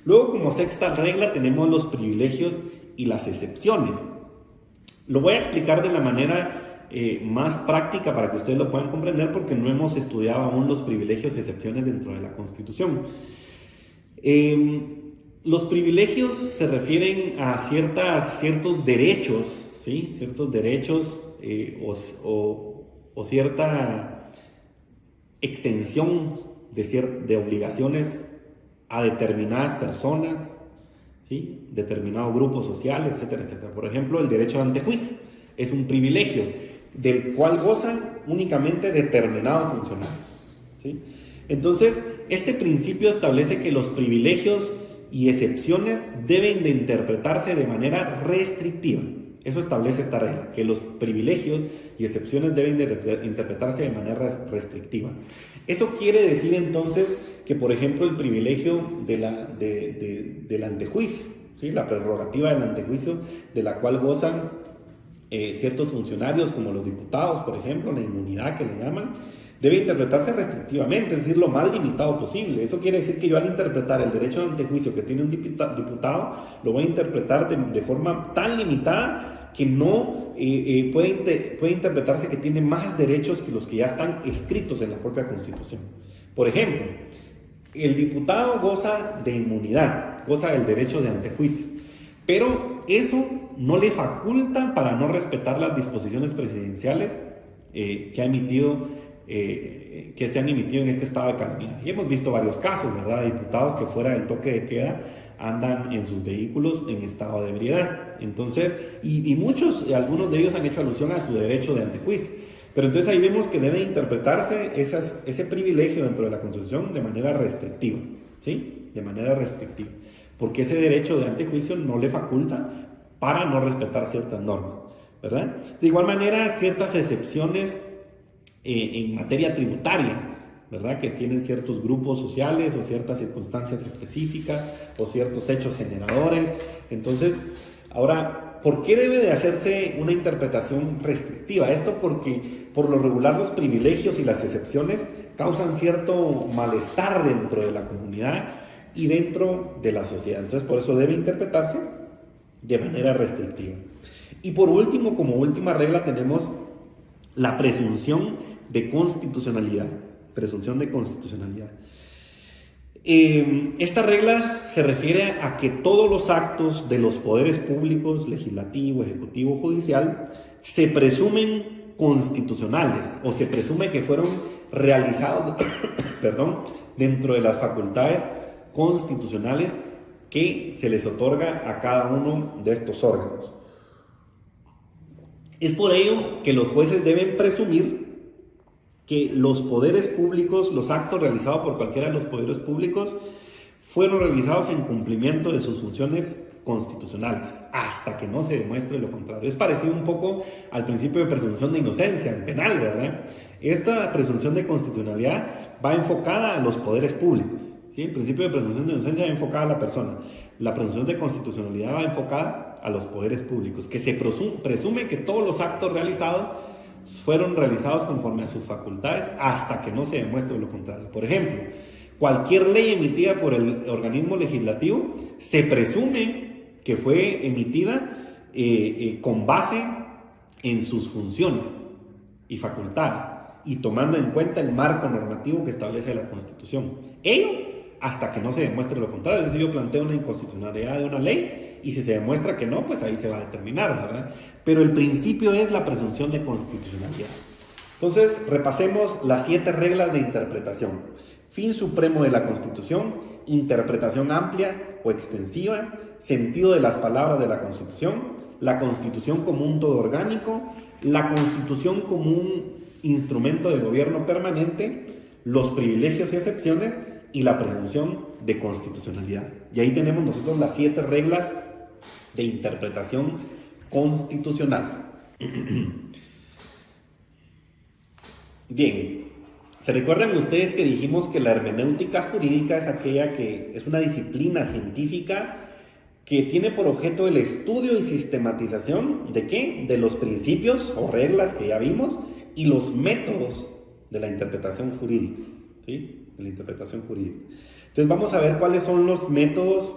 Luego, como sexta regla, tenemos los privilegios y las excepciones. Lo voy a explicar de la manera más práctica para que ustedes lo puedan comprender, porque no hemos estudiado aún los privilegios y excepciones dentro de la Constitución. Los privilegios se refieren a ciertos derechos, ¿sí? Ciertos derechos o cierta extensión de obligaciones a determinadas personas, ¿sí? Determinado grupo social, etcétera, etcétera. Por ejemplo, el derecho de antejuicio es un privilegio del cual gozan únicamente determinados funcionarios, ¿sí? Entonces, este principio establece que los privilegios y excepciones deben de interpretarse de manera restrictiva. Eso establece esta regla, que los privilegios y excepciones deben de interpretarse de manera restrictiva. Eso quiere decir entonces que, por ejemplo, el privilegio del antejuicio, ¿sí? La prerrogativa del antejuicio, de la cual gozan ciertos funcionarios como los diputados, por ejemplo, la inmunidad que le llaman, debe interpretarse restrictivamente, es decir, lo más limitado posible. Eso quiere decir que yo al interpretar el derecho de antejuicio que tiene un diputado, lo voy a interpretar de forma tan limitada que no puede interpretarse que tiene más derechos que los que ya están escritos en la propia Constitución. Por ejemplo, el diputado goza de inmunidad, goza del derecho de antejuicio, pero eso no le faculta para no respetar las disposiciones presidenciales que se han emitido en este estado de calamidad. Y hemos visto varios casos, ¿verdad? De diputados que fuera del toque de queda andan en sus vehículos en estado de ebriedad. Entonces, algunos de ellos han hecho alusión a su derecho de antejuicio. Pero entonces ahí vemos que debe interpretarse ese privilegio dentro de la Constitución de manera restrictiva, ¿sí? De manera restrictiva. Porque ese derecho de antejuicio no le faculta para no respetar ciertas normas, ¿verdad? De igual manera, ciertas excepciones en materia tributaria, ¿verdad? Que tienen ciertos grupos sociales o ciertas circunstancias específicas o ciertos hechos generadores. Entonces, ahora, ¿por qué debe de hacerse una interpretación restrictiva? Esto porque por lo regular los privilegios y las excepciones causan cierto malestar dentro de la comunidad y dentro de la sociedad. Entonces, por eso debe interpretarse de manera restrictiva. Y por último, como última regla, tenemos la presunción de constitucionalidad. Presunción de constitucionalidad. Esta regla se refiere a que todos los actos de los poderes públicos, legislativo, ejecutivo, judicial, se presumen constitucionales o se presume que fueron realizados dentro de las facultades constitucionales que se les otorga a cada uno de estos órganos. Es por ello que los jueces deben presumir que los poderes públicos, los actos realizados por cualquiera de los poderes públicos, fueron realizados en cumplimiento de sus funciones constitucionales, hasta que no se demuestre lo contrario. Es parecido un poco al principio de presunción de inocencia en penal, ¿verdad? Esta presunción de constitucionalidad va enfocada a los poderes públicos, ¿sí? El principio de presunción de inocencia va enfocada a la persona. La presunción de constitucionalidad va enfocada a los poderes públicos, que se presume que todos los actos realizados fueron realizados conforme a sus facultades hasta que no se demuestre lo contrario. Por ejemplo, cualquier ley emitida por el organismo legislativo se presume que fue emitida con base en sus funciones y facultades y tomando en cuenta el marco normativo que establece la Constitución. Ello hasta que no se demuestre lo contrario. Es decir, yo planteo una inconstitucionalidad de una ley y si se demuestra que no, pues ahí se va a determinar, ¿verdad? Pero el principio es la presunción de constitucionalidad. Entonces, repasemos las 7 reglas de interpretación. Fin supremo de la Constitución, interpretación amplia o extensiva, sentido de las palabras de la Constitución, la Constitución como un todo orgánico, la Constitución como un instrumento de gobierno permanente, los privilegios y excepciones y la presunción de constitucionalidad. Y ahí tenemos nosotros las 7 reglas de interpretación constitucional. Bien, ¿se recuerdan ustedes que dijimos que la hermenéutica jurídica es aquella que es una disciplina científica que tiene por objeto el estudio y sistematización ¿de qué? De los principios o reglas que ya vimos y los métodos de la interpretación jurídica, ¿sí? De la interpretación jurídica. Entonces vamos a ver cuáles son los métodos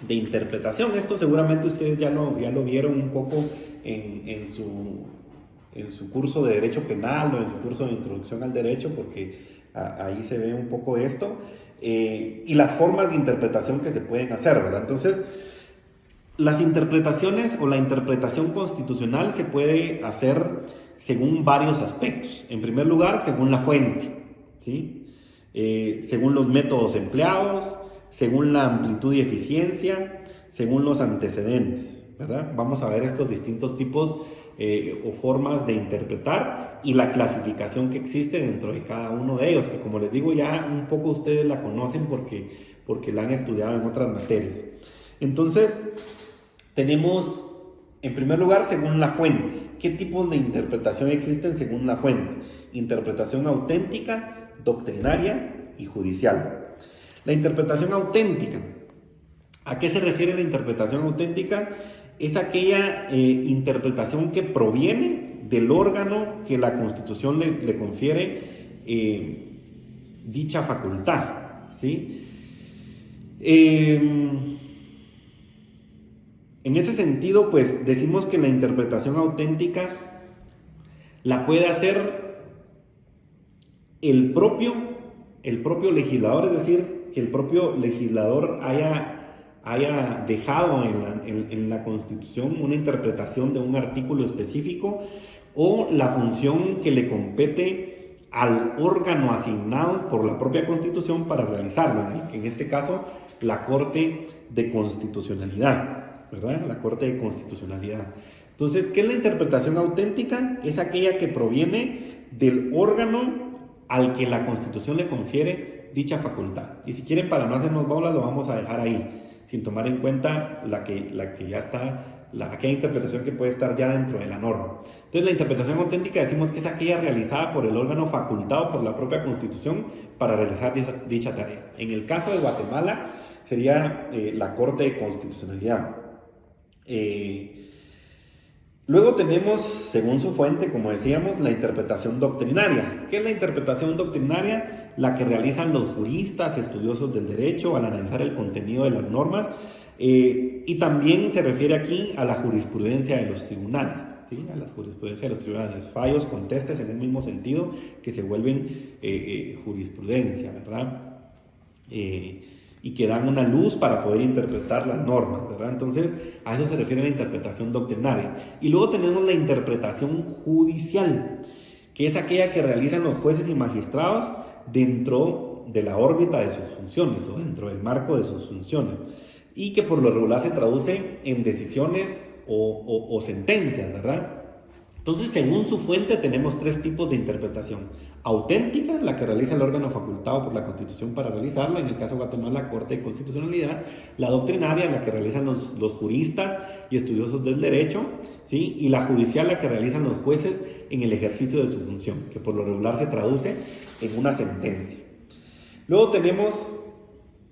de interpretación. Esto seguramente ustedes ya lo vieron un poco en su curso de Derecho Penal o en su curso de Introducción al Derecho, porque ahí se ve un poco esto, y las formas de interpretación que se pueden hacer, ¿verdad? Entonces, las interpretaciones o la interpretación constitucional se puede hacer según varios aspectos. En primer lugar, según la fuente, ¿sí? Según los métodos empleados, según la amplitud y eficiencia, según los antecedentes, ¿verdad? Vamos a ver estos distintos tipos o formas de interpretar y la clasificación que existe dentro de cada uno de ellos, que como les digo ya un poco ustedes la conocen porque la han estudiado en otras materias. Entonces, tenemos en primer lugar según la fuente. ¿Qué tipos de interpretación existen según la fuente? Interpretación auténtica, doctrinaria y judicial. La interpretación auténtica. ¿A qué se refiere la interpretación auténtica? Es aquella interpretación que proviene del órgano que la Constitución le confiere dicha facultad, ¿sí? En ese sentido, pues decimos que la interpretación auténtica la puede hacer el propio legislador, es decir, que el propio legislador haya dejado en la Constitución una interpretación de un artículo específico o la función que le compete al órgano asignado por la propia Constitución para realizarlo, ¿no? En este caso, la Corte de Constitucionalidad, ¿verdad? La Corte de Constitucionalidad. Entonces, ¿qué es la interpretación auténtica? Es aquella que proviene del órgano al que la Constitución le confiere dicha facultad. Y si quieren, para no hacernos bolas, lo vamos a dejar ahí, sin tomar en cuenta la que ya está, aquella interpretación que puede estar ya dentro de la norma. Entonces, la interpretación auténtica decimos que es aquella realizada por el órgano facultado por la propia Constitución para realizar dicha tarea. En el caso de Guatemala, sería la Corte de Constitucionalidad. Luego tenemos, según su fuente, como decíamos, la interpretación doctrinaria. ¿Qué es la interpretación doctrinaria? La que realizan los juristas, estudiosos del derecho, al analizar el contenido de las normas, y también se refiere aquí a la jurisprudencia de los tribunales, ¿sí? A la jurisprudencia de los tribunales, fallos, contestes en un mismo sentido que se vuelven jurisprudencia, ¿verdad? Y que dan una luz para poder interpretar las normas, ¿verdad? Entonces, a eso se refiere la interpretación doctrinaria. Y luego tenemos la interpretación judicial, que es aquella que realizan los jueces y magistrados dentro de la órbita de sus funciones o dentro del marco de sus funciones, y que por lo regular se traduce en decisiones o sentencias, ¿verdad? Entonces, según su fuente, tenemos tres tipos de interpretación. Auténtica, la que realiza el órgano facultado por la Constitución para realizarla, en el caso de Guatemala, la Corte de Constitucionalidad. La doctrinaria, la que realizan los juristas y estudiosos del derecho, ¿sí? Y la judicial, la que realizan los jueces en el ejercicio de su función, que por lo regular se traduce en una sentencia. Luego tenemos,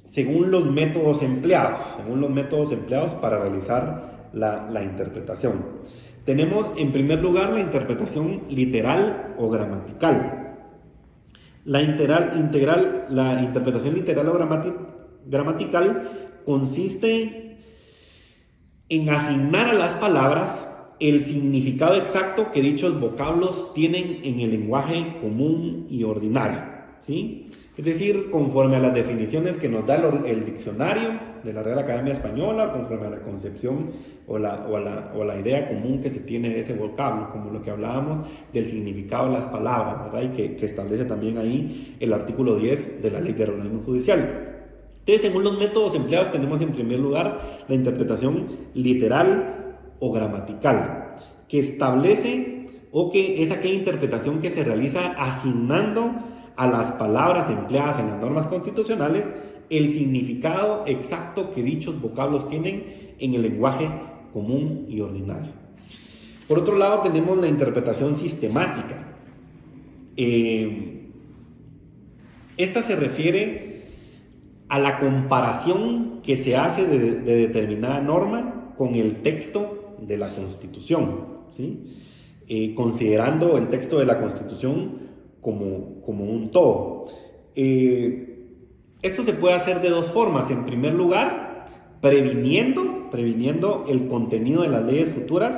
según los métodos empleados para realizar la interpretación. Tenemos en primer lugar la interpretación literal o gramatical. La interpretación literal o gramatical consiste en asignar a las palabras el significado exacto que dichos vocablos tienen en el lenguaje común y ordinario, ¿sí? Es decir, conforme a las definiciones que nos da el diccionario de la Real Academia Española, conforme a la concepción o la idea común que se tiene de ese vocablo, como lo que hablábamos del significado de las palabras, ¿verdad? Y que establece también ahí el artículo 10 de la Ley del Organismo Judicial. Entonces, según los métodos empleados, tenemos en primer lugar la interpretación literal o gramatical, que establece o que es aquella interpretación que se realiza asignando a las palabras empleadas en las normas constitucionales el significado exacto que dichos vocablos tienen en el lenguaje común y ordinario. Por otro lado, tenemos la interpretación sistemática. Esta se refiere a la comparación que se hace de determinada norma con el texto de la Constitución, ¿sí? Considerando el texto de la Constitución como un todo. Esto se puede hacer de dos formas. En primer lugar, previniendo el contenido de las leyes futuras,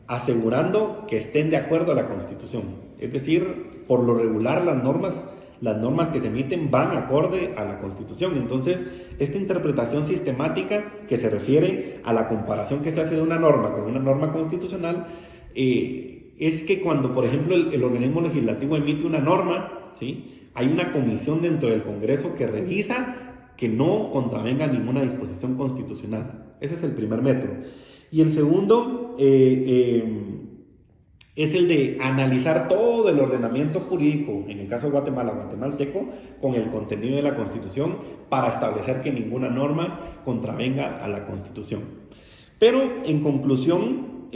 asegurando que estén de acuerdo a la Constitución. Es decir, por lo regular las normas que se emiten van acorde a la Constitución. Entonces, esta interpretación sistemática que se refiere a la comparación que se hace de una norma con una norma constitucional, es que cuando, por ejemplo, el organismo legislativo emite una norma, ¿sí? Hay una comisión dentro del Congreso que revisa que no contravenga ninguna disposición constitucional. Ese es el primer método. Y el segundo es el de analizar todo el ordenamiento jurídico, en el caso de Guatemala, guatemalteco, con el contenido de la Constitución para establecer que ninguna norma contravenga a la Constitución. Pero en conclusión,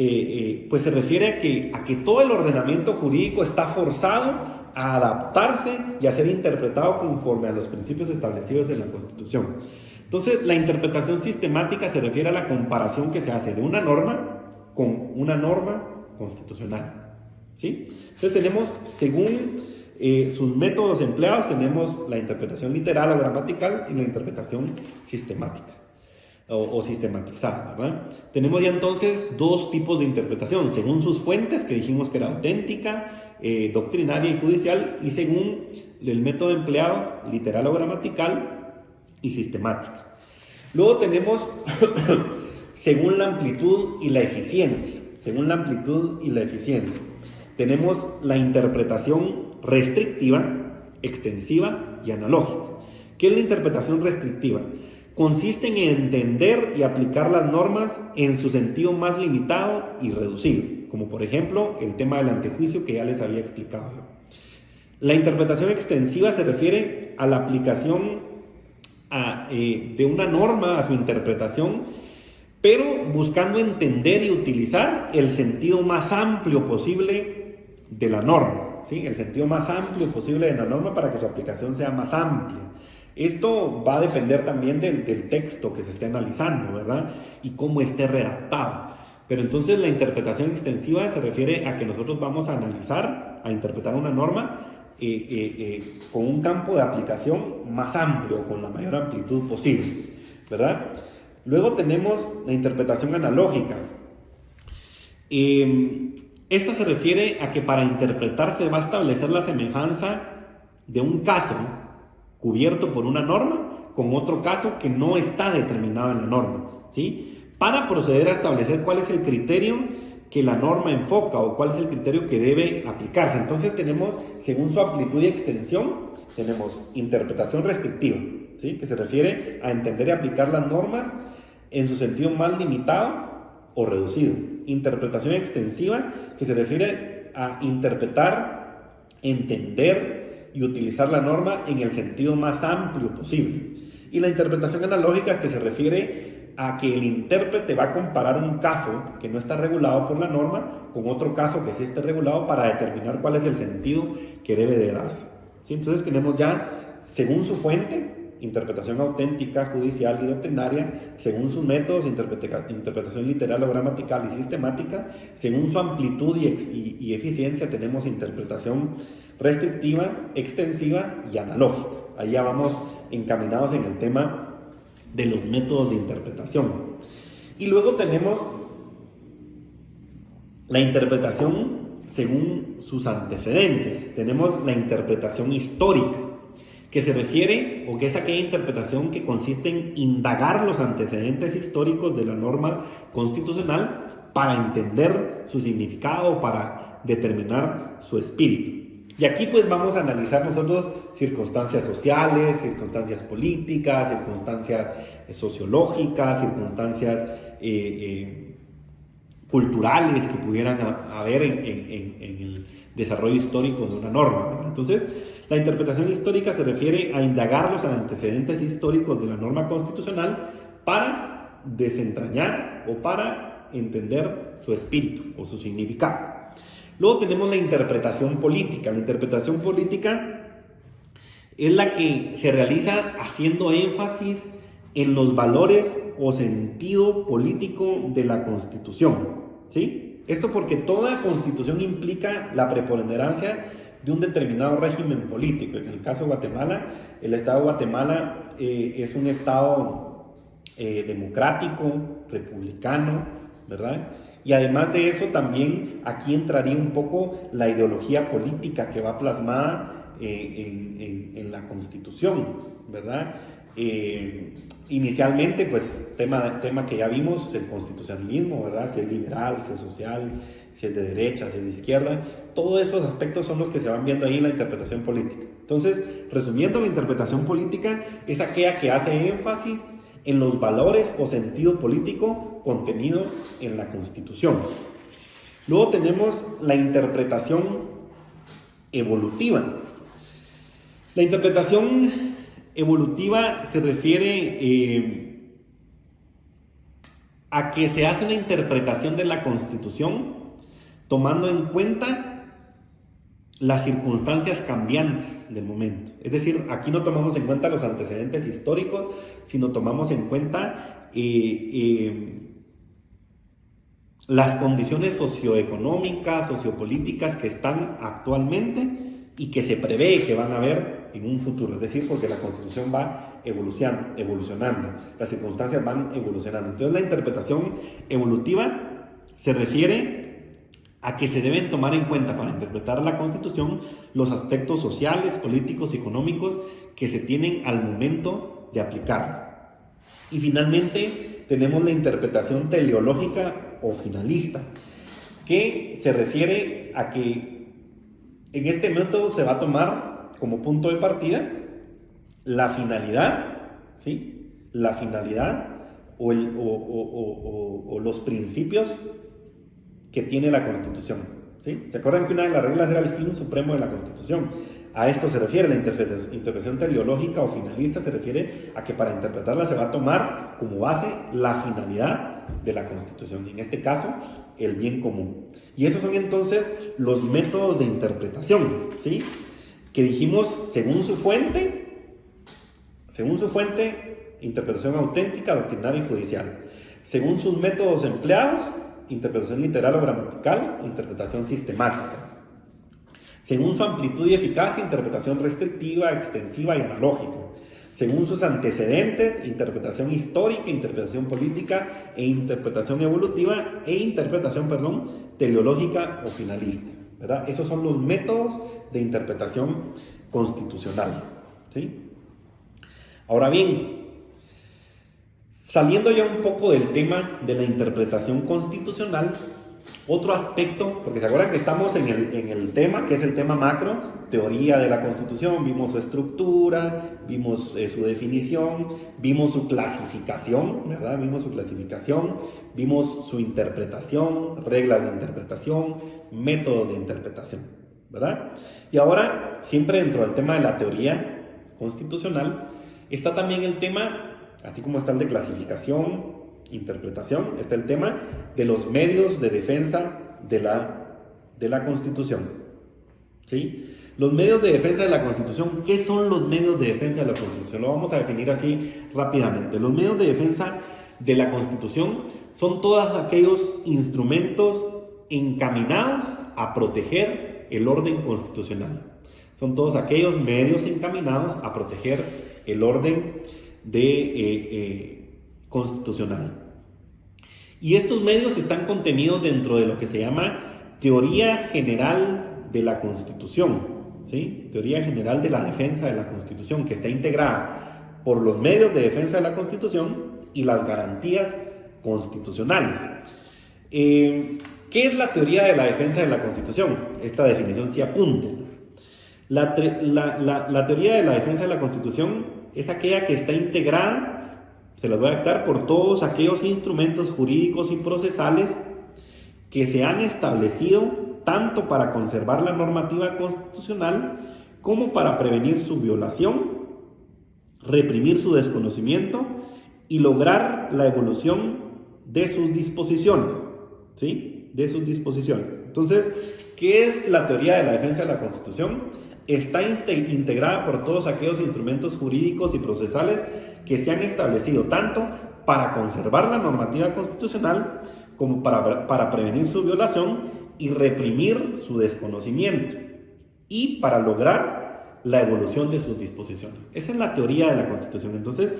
pues se refiere a que todo el ordenamiento jurídico está forzado a adaptarse y a ser interpretado conforme a los principios establecidos en la Constitución. Entonces, la interpretación sistemática se refiere a la comparación que se hace de una norma con una norma constitucional, ¿sí? Entonces tenemos, según sus métodos empleados, tenemos la interpretación literal o gramatical y la interpretación sistemática o sistematizada, ¿verdad? Tenemos ya entonces dos tipos de interpretación, según sus fuentes, que dijimos que era auténtica, doctrinaria y judicial, y según el método empleado, literal o gramatical y sistemática. Luego tenemos según la amplitud y la eficiencia. Según la amplitud y la eficiencia. Tenemos la interpretación restrictiva, extensiva y analógica. ¿Qué es la interpretación restrictiva? Consiste en entender y aplicar las normas en su sentido más limitado y reducido, como por ejemplo el tema del antejuicio que ya les había explicado yo. La interpretación extensiva se refiere a la aplicación de una norma a su interpretación, pero buscando entender y utilizar el sentido más amplio posible de la norma, ¿sí? El sentido más amplio posible de la norma para que su aplicación sea más amplia. Esto va a depender también del texto que se esté analizando, ¿verdad? Y cómo esté redactado. Pero entonces la interpretación extensiva se refiere a que nosotros vamos a analizar, a interpretar una norma con un campo de aplicación más amplio, con la mayor amplitud posible, ¿verdad? Luego tenemos la interpretación analógica. Esta se refiere a que para interpretar se va a establecer la semejanza de un caso cubierto por una norma con otro caso que no está determinado en la norma, ¿sí? Para proceder a establecer cuál es el criterio que la norma enfoca o cuál es el criterio que debe aplicarse. Entonces tenemos, según su amplitud y extensión, tenemos interpretación restrictiva, ¿sí? Que se refiere a entender y aplicar las normas en su sentido más limitado o reducido. Interpretación extensiva, que se refiere a interpretar, entender y utilizar la norma en el sentido más amplio posible. Y la interpretación analógica, que se refiere a que el intérprete va a comparar un caso que no está regulado por la norma con otro caso que sí esté regulado para determinar cuál es el sentido que debe de darse, ¿sí? Entonces tenemos ya, según su fuente, interpretación auténtica, judicial y doctrinaria, según sus métodos, interpretación literal o gramatical y sistemática, según su amplitud y eficiencia tenemos interpretación restrictiva, extensiva y analógica. Ahí ya vamos encaminados en el tema de los métodos de interpretación. Y luego tenemos la interpretación según sus antecedentes. Tenemos la interpretación histórica, que se refiere, o que es aquella interpretación que consiste en indagar los antecedentes históricos de la norma constitucional para entender su significado, para determinar su espíritu. Y aquí pues vamos a analizar nosotros circunstancias sociales, circunstancias políticas, circunstancias sociológicas, circunstancias culturales que pudieran haber en el desarrollo histórico de una norma, ¿verdad? Entonces, la interpretación histórica se refiere a indagar los antecedentes históricos de la norma constitucional para desentrañar o para entender su espíritu o su significado. Luego tenemos la interpretación política. La interpretación política es la que se realiza haciendo énfasis en los valores o sentido político de la Constitución, ¿sí? Esto porque toda Constitución implica la preponderancia de un determinado régimen político. En el caso de Guatemala, el Estado de Guatemala es un Estado democrático, republicano, ¿verdad? Y además de eso, también aquí entraría un poco la ideología política que va plasmada en la Constitución, ¿verdad? Inicialmente, pues, tema que ya vimos, el constitucionalismo, ¿verdad? Si es liberal, si es social, si es de derecha, si es de izquierda. Todos esos aspectos son los que se van viendo ahí en la interpretación política. Entonces, resumiendo, la interpretación política es aquella que hace énfasis en los valores o sentido político contenido en la Constitución. Luego tenemos la interpretación evolutiva. La interpretación evolutiva se refiere a que se hace una interpretación de la Constitución tomando en cuenta las circunstancias cambiantes del momento. Es decir, aquí no tomamos en cuenta los antecedentes históricos, sino tomamos en cuenta las condiciones socioeconómicas, sociopolíticas que están actualmente y que se prevé que van a haber en un futuro. Es decir, porque la Constitución va evolucionando, las circunstancias van evolucionando. Entonces, la interpretación evolutiva se refiere a que se deben tomar en cuenta para interpretar la Constitución los aspectos sociales, políticos y económicos que se tienen al momento de aplicarla. Y finalmente tenemos la interpretación teleológica o finalista, que se refiere a que en este método se va a tomar como punto de partida la finalidad, ¿sí? La finalidad o los principios que tiene la Constitución, ¿sí? ¿Se acuerdan que una de las reglas era el fin supremo de la Constitución? A esto se refiere la interpretación teleológica o finalista, se refiere a que para interpretarla se va a tomar como base la finalidad de la Constitución, y en este caso, el bien común. Y esos son entonces los métodos de interpretación, ¿sí? Que dijimos según su fuente, interpretación auténtica, doctrinaria y judicial. Según sus métodos empleados, interpretación literal o gramatical, interpretación sistemática. Según su amplitud y eficacia, interpretación restrictiva, extensiva y analógica. Según sus antecedentes, interpretación histórica, interpretación política e interpretación evolutiva teleológica o finalista, ¿verdad? Esos son los métodos de interpretación constitucional, ¿sí? Ahora bien, saliendo ya un poco del tema de la interpretación constitucional, otro aspecto, porque se acuerdan que estamos en el tema, que es el tema macro, teoría de la Constitución, vimos su estructura, vimos su definición, vimos su clasificación, ¿verdad? Vimos su interpretación, reglas de interpretación, métodos de interpretación, ¿verdad? Y ahora, siempre dentro del tema de la teoría constitucional, está también el tema, así como está el de clasificación, interpretación, está el tema de los medios de defensa de la Constitución, ¿sí? Los medios de defensa de la Constitución, ¿qué son los medios de defensa de la Constitución? Lo vamos a definir así rápidamente. Los medios de defensa de la Constitución son todos aquellos instrumentos encaminados a proteger el orden constitucional. Son todos aquellos medios encaminados a proteger el orden constitucional. Y estos medios están contenidos dentro de lo que se llama teoría general de la Constitución, ¿sí? Teoría general de la defensa de la Constitución, que está integrada por los medios de defensa de la Constitución y las garantías constitucionales. ¿Qué es la teoría de la defensa de la Constitución? Esta definición sí apunte. La teoría de la defensa de la Constitución es aquella que está integrada, se las voy a dictar, por todos aquellos instrumentos jurídicos y procesales que se han establecido tanto para conservar la normativa constitucional como para prevenir su violación, reprimir su desconocimiento y lograr la evolución de sus disposiciones, ¿sí? De sus disposiciones. Entonces, ¿qué es la teoría de la defensa de la Constitución? Está integrada por todos aquellos instrumentos jurídicos y procesales que se han establecido tanto para conservar la normativa constitucional como para prevenir su violación y reprimir su desconocimiento y para lograr la evolución de sus disposiciones. Esa es la teoría de la Constitución. Entonces,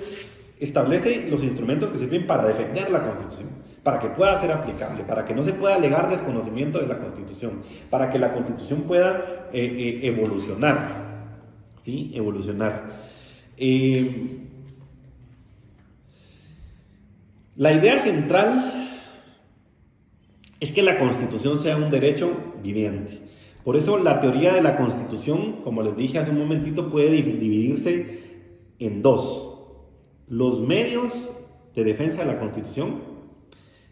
establece los instrumentos que sirven para defender la Constitución, para que pueda ser aplicable, para que no se pueda alegar desconocimiento de la Constitución, para que la Constitución pueda evolucionar, ¿sí? Evolucionar. La idea central es que la Constitución sea un derecho viviente. Por eso la teoría de la Constitución, como les dije hace un momentito, puede dividirse en dos. los medios de defensa de la Constitución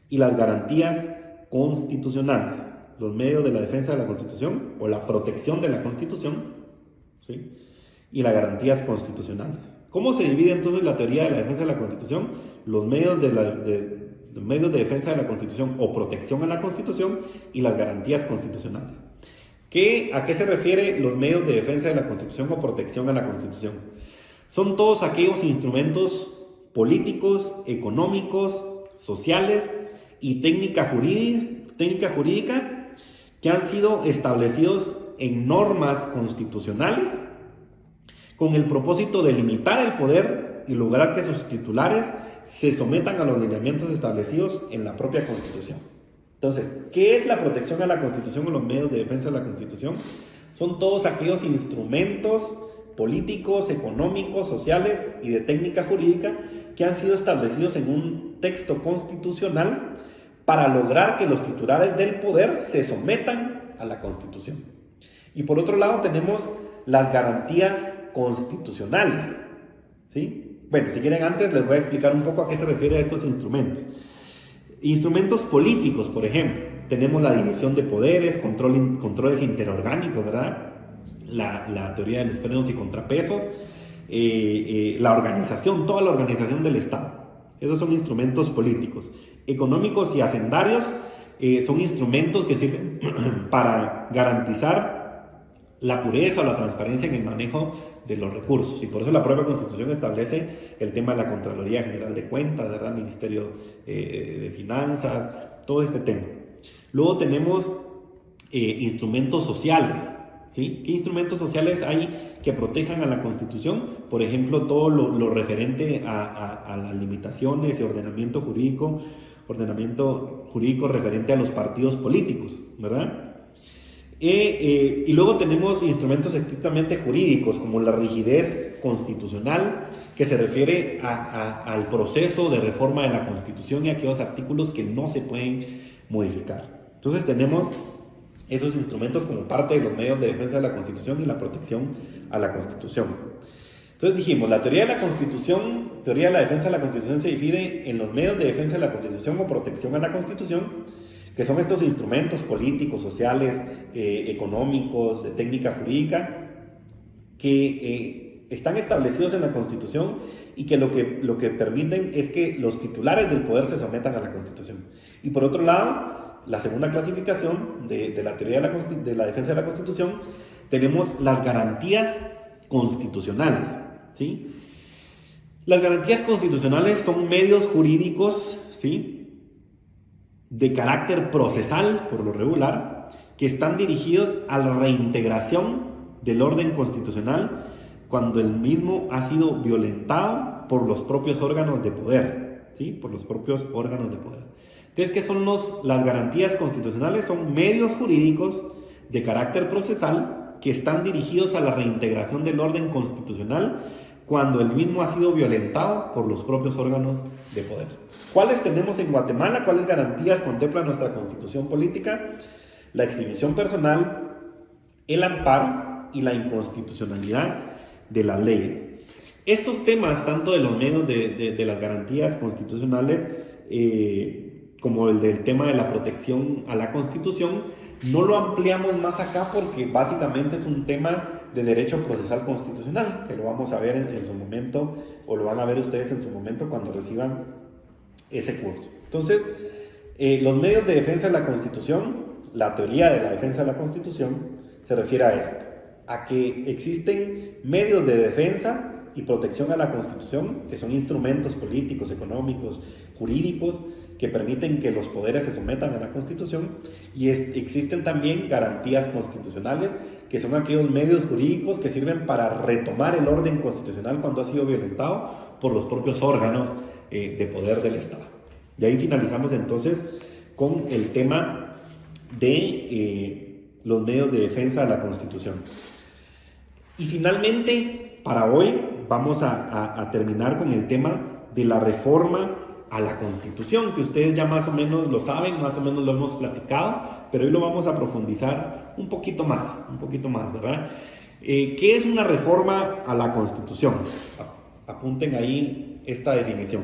y las garantías constitucionales. Los medios de la defensa de la Constitución o la protección de la Constitución, ¿sí? Y las garantías constitucionales. ¿Cómo se divide entonces la teoría de la defensa de la Constitución? Los medios de defensa de la Constitución o protección a la Constitución y las garantías constitucionales. ¿A qué se refiere los medios de defensa de la Constitución o protección a la Constitución? Son todos aquellos instrumentos políticos, económicos, sociales y técnica jurídica que han sido establecidos en normas constitucionales con el propósito de limitar el poder y lograr que sus titulares se sometan a los lineamientos establecidos en la propia Constitución. Entonces, ¿qué es la protección a la Constitución o los medios de defensa de la Constitución? Son todos aquellos instrumentos políticos, económicos, sociales y de técnica jurídica que han sido establecidos en un texto constitucional para lograr que los titulares del poder se sometan a la Constitución. Y por otro lado tenemos las garantías constitucionales, ¿sí? Bueno, si quieren antes les voy a explicar un poco a qué se refiere a estos instrumentos. Instrumentos políticos, por ejemplo, tenemos la división de poderes, controles interorgánicos, ¿verdad? La teoría de los frenos y contrapesos, la organización, toda la organización del Estado. Esos son instrumentos políticos. Económicos y hacendarios son instrumentos que sirven para garantizar la pureza o la transparencia en el manejo de los recursos. Y por eso la propia Constitución establece el tema de la Contraloría General de Cuentas, ¿verdad? El Ministerio de Finanzas, todo este tema. Luego tenemos instrumentos sociales, ¿sí? ¿Qué instrumentos sociales hay que protejan a la Constitución? Por ejemplo, todo lo referente a las limitaciones y ordenamiento jurídico referente a los partidos políticos, ¿verdad? Y luego tenemos instrumentos estrictamente jurídicos, como la rigidez constitucional, que se refiere al proceso de reforma de la Constitución y a aquellos artículos que no se pueden modificar. Entonces tenemos esos instrumentos como parte de los medios de defensa de la Constitución y la protección a la Constitución. Entonces dijimos, la teoría de la Constitución, teoría de la defensa de la Constitución se divide en los medios de defensa de la Constitución o protección a la Constitución, que son estos instrumentos políticos, sociales, económicos, de técnica jurídica, que están establecidos en la Constitución y que lo que permiten es que los titulares del poder se sometan a la Constitución. Y por otro lado, la segunda clasificación de la teoría de la defensa de la Constitución, tenemos las garantías constitucionales, ¿sí? Las garantías constitucionales son medios jurídicos, ¿sí?, de carácter procesal, por lo regular, que están dirigidos a la reintegración del orden constitucional cuando el mismo ha sido violentado por los propios órganos de poder, ¿sí? Por los propios órganos de poder. Entonces, ¿qué son las garantías constitucionales? Son medios jurídicos de carácter procesal que están dirigidos a la reintegración del orden constitucional cuando el mismo ha sido violentado por los propios órganos de poder. ¿Cuáles tenemos en Guatemala? ¿Cuáles garantías contempla nuestra Constitución política? La exhibición personal, el amparo y la inconstitucionalidad de las leyes. Estos temas, tanto de los medios de las garantías constitucionales como el del tema de la protección a la Constitución, no lo ampliamos más acá porque básicamente es un tema de derecho procesal constitucional, que lo vamos a ver en su momento, o lo van a ver ustedes en su momento cuando reciban ese curso. Entonces, los medios de defensa de la Constitución, la teoría de la defensa de la Constitución, se refiere a esto, a que existen medios de defensa y protección a la Constitución, que son instrumentos políticos, económicos, jurídicos, que permiten que los poderes se sometan a la Constitución, y existen también garantías constitucionales, que son aquellos medios jurídicos que sirven para retomar el orden constitucional cuando ha sido violentado por los propios órganos de poder del Estado. Y ahí finalizamos entonces con el tema de los medios de defensa de la Constitución. Y finalmente, para hoy, vamos a terminar con el tema de la reforma a la Constitución, que ustedes ya más o menos lo saben, más o menos lo hemos platicado, pero hoy lo vamos a profundizar un poquito más, ¿verdad? ¿Qué es una reforma a la Constitución? Apunten ahí esta definición.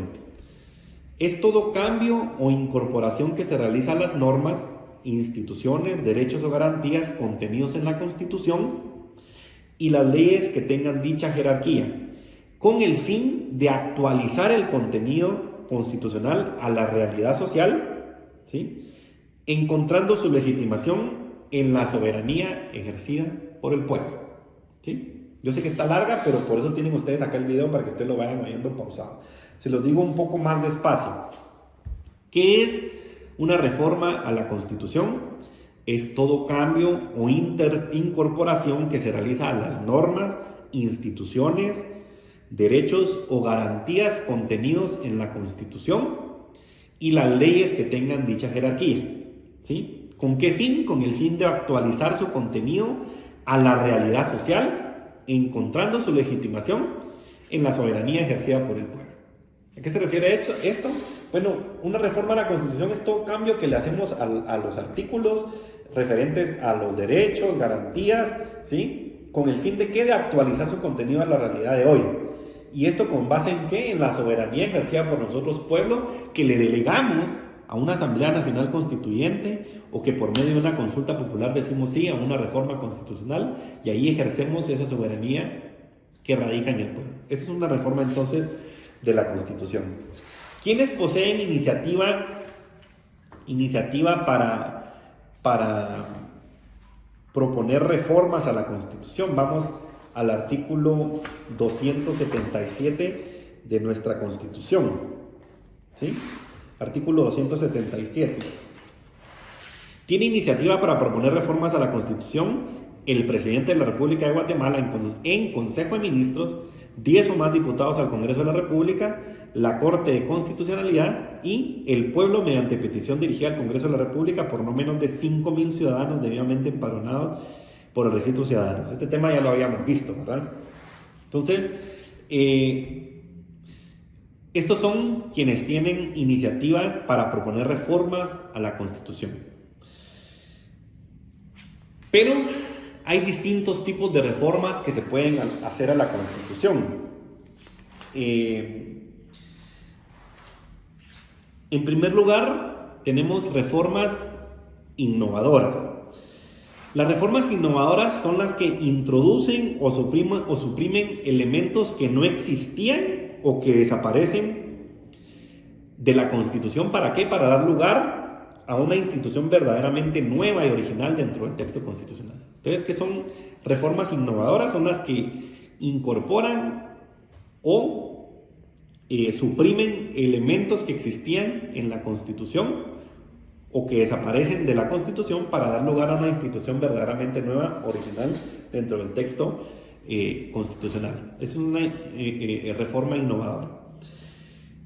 Es todo cambio o incorporación que se realiza a las normas, instituciones, derechos o garantías contenidos en la Constitución y las leyes que tengan dicha jerarquía, con el fin de actualizar el contenido constitucional a la realidad social, ¿sí?, encontrando su legitimación en la soberanía ejercida por el pueblo, ¿sí? Yo sé que está larga, pero por eso tienen ustedes acá el video para que ustedes lo vayan oyendo pausado. Se los digo un poco más despacio. ¿Qué es una reforma a la Constitución? Es todo cambio o incorporación que se realiza a las normas, instituciones, derechos o garantías contenidos en la Constitución y las leyes que tengan dicha jerarquía, ¿sí? ¿Con qué fin? Con el fin de actualizar su contenido a la realidad social, encontrando su legitimación en la soberanía ejercida por el pueblo. ¿A qué se refiere esto? Bueno, una reforma a la Constitución es todo cambio que le hacemos a los artículos referentes a los derechos, garantías, ¿sí?, con el fin de ¿qué? De actualizar su contenido a la realidad de hoy. ¿Y esto con base en qué? En la soberanía ejercida por nosotros, pueblo, que le delegamos a una Asamblea Nacional Constituyente o que por medio de una consulta popular decimos sí a una reforma constitucional y ahí ejercemos esa soberanía que radica en el pueblo. Esa es una reforma entonces de la Constitución. ¿Quiénes poseen iniciativa para proponer reformas a la Constitución? Vamos al artículo 277 de nuestra Constitución, ¿sí? Artículo 277. Tiene iniciativa para proponer reformas a la Constitución el presidente de la República de Guatemala en Consejo de Ministros, 10 o más diputados al Congreso de la República, la Corte de Constitucionalidad y el pueblo mediante petición dirigida al Congreso de la República por no menos de 5,000 ciudadanos debidamente empadronados por el registro ciudadano. Este tema ya lo habíamos visto, ¿verdad? Entonces, estos son quienes tienen iniciativa para proponer reformas a la Constitución. Pero hay distintos tipos de reformas que se pueden hacer a la Constitución. En primer lugar, tenemos reformas innovadoras. Las reformas innovadoras son las que introducen o suprimen elementos que no existían o que desaparecen de la Constitución. ¿Para qué? Para dar lugar a una institución verdaderamente nueva y original dentro del texto constitucional. Entonces, ¿qué son reformas innovadoras? Son las que incorporan o suprimen elementos que existían en la Constitución o que desaparecen de la Constitución para dar lugar a una institución verdaderamente nueva, original, dentro del texto constitucional. Es una reforma innovadora.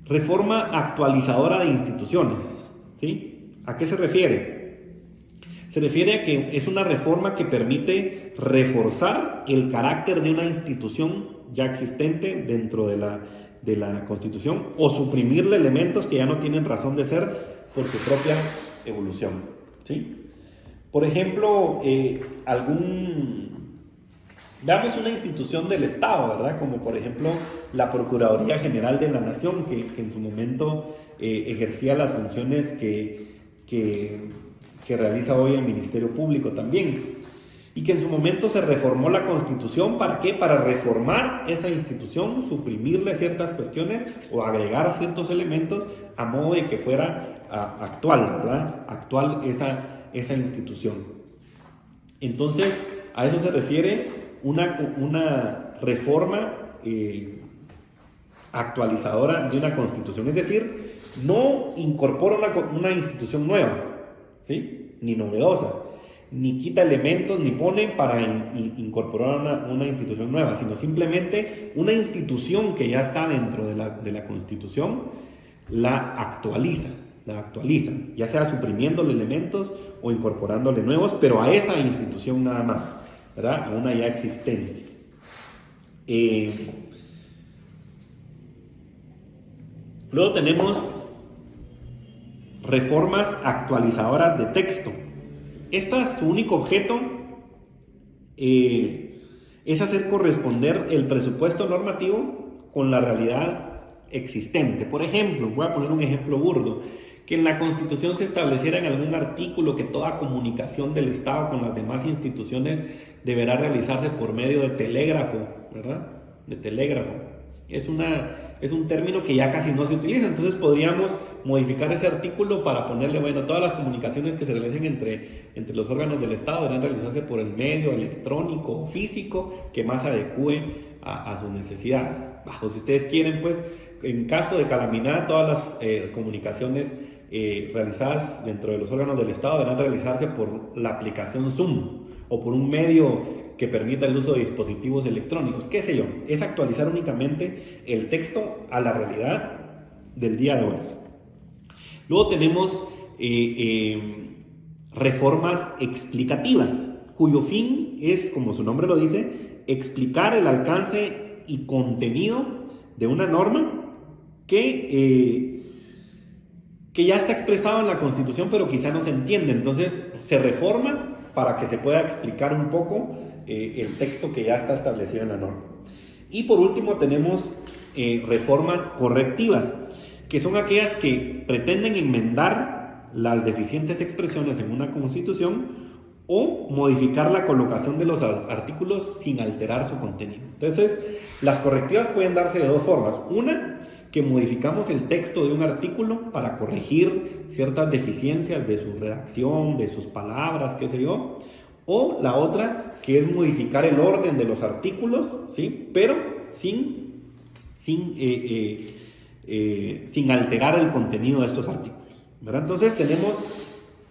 Reforma actualizadora de instituciones, ¿sí? ¿A qué se refiere? Se refiere a que es una reforma que permite reforzar el carácter de una institución ya existente dentro de la Constitución o suprimirle elementos que ya no tienen razón de ser por su propia evolución, ¿sí? Por ejemplo, veamos una institución del Estado, ¿verdad? Como por ejemplo la Procuraduría General de la Nación, que en su momento ejercía las funciones que realiza hoy el Ministerio Público también, y que en su momento se reformó la Constitución. ¿Para qué? Para reformar esa institución, suprimirle ciertas cuestiones o agregar ciertos elementos a modo de que fuera actual, ¿verdad? Actual esa institución. Entonces, a eso se refiere una reforma actualizadora de una Constitución. Es decir, no incorpora una institución nueva, ¿sí?, ni novedosa, ni quita elementos, ni pone para incorporar una institución nueva, sino simplemente una institución que ya está dentro de la Constitución, la actualiza, ya sea suprimiéndole elementos o incorporándole nuevos, pero a esa institución nada más, ¿verdad?, a una ya existente. Luego tenemos reformas actualizadoras de texto. Estas, su único objeto es hacer corresponder el presupuesto normativo con la realidad existente. Por ejemplo, voy a poner un ejemplo burdo, que en la Constitución se estableciera en algún artículo que toda comunicación del Estado con las demás instituciones deberá realizarse por medio de telégrafo, ¿verdad? De telégrafo. Es un término que ya casi no se utiliza, entonces podríamos modificar ese artículo para ponerle, bueno, todas las comunicaciones que se realicen entre los órganos del Estado deberán realizarse por el medio electrónico o físico que más adecue a sus necesidades. Bajo, si ustedes quieren, pues, en caso de calamidad, todas las comunicaciones realizadas dentro de los órganos del Estado deberán realizarse por la aplicación Zoom o por un medio que permita el uso de dispositivos electrónicos, qué sé yo. Es actualizar únicamente el texto a la realidad del día de hoy. Luego tenemos reformas explicativas, cuyo fin es, como su nombre lo dice, explicar el alcance y contenido de una norma que ya está expresado en la Constitución, pero quizá no se entiende. Entonces se reforma para que se pueda explicar un poco el texto que ya está establecido en la norma. Y por último tenemos reformas correctivas, que son aquellas que pretenden enmendar las deficientes expresiones en una Constitución o modificar la colocación de los artículos sin alterar su contenido. Entonces, las correctivas pueden darse de dos formas. Una, que modificamos el texto de un artículo para corregir ciertas deficiencias de su redacción, de sus palabras, qué sé yo. O la otra, que es modificar el orden de los artículos, ¿sí? Pero sin alterar el contenido de estos artículos, ¿verdad? Entonces tenemos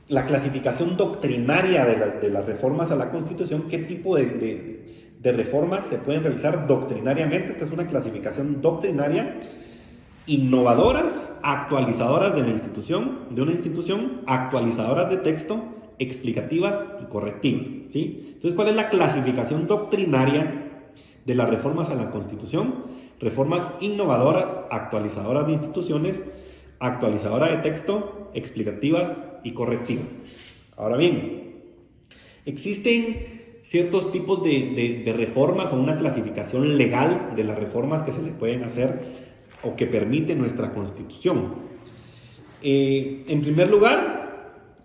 la clasificación doctrinaria de las reformas a la Constitución. ¿Qué tipo de reformas se pueden realizar doctrinariamente? Esta es una clasificación doctrinaria: innovadoras, actualizadoras de una institución, actualizadoras de texto, explicativas y correctivas, ¿sí? Entonces, ¿cuál es la clasificación doctrinaria de las reformas a la Constitución? Reformas innovadoras, actualizadoras de instituciones, actualizadoras de texto, explicativas y correctivas. Ahora bien, existen ciertos tipos de reformas o una clasificación legal de las reformas que se le pueden hacer o que permite nuestra Constitución. En primer lugar,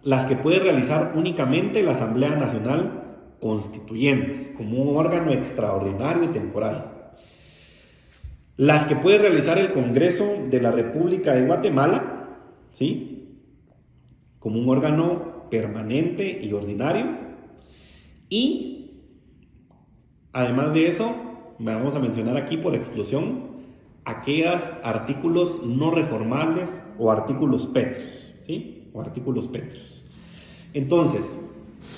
las que puede realizar únicamente la Asamblea Nacional Constituyente, como un órgano extraordinario y temporal. Las que puede realizar el Congreso de la República de Guatemala, ¿sí?, como un órgano permanente y ordinario. Y, además de eso, vamos a mencionar aquí por exclusión aquellos artículos no reformables o artículos pétreos, ¿sí?, o artículos pétreos. Entonces,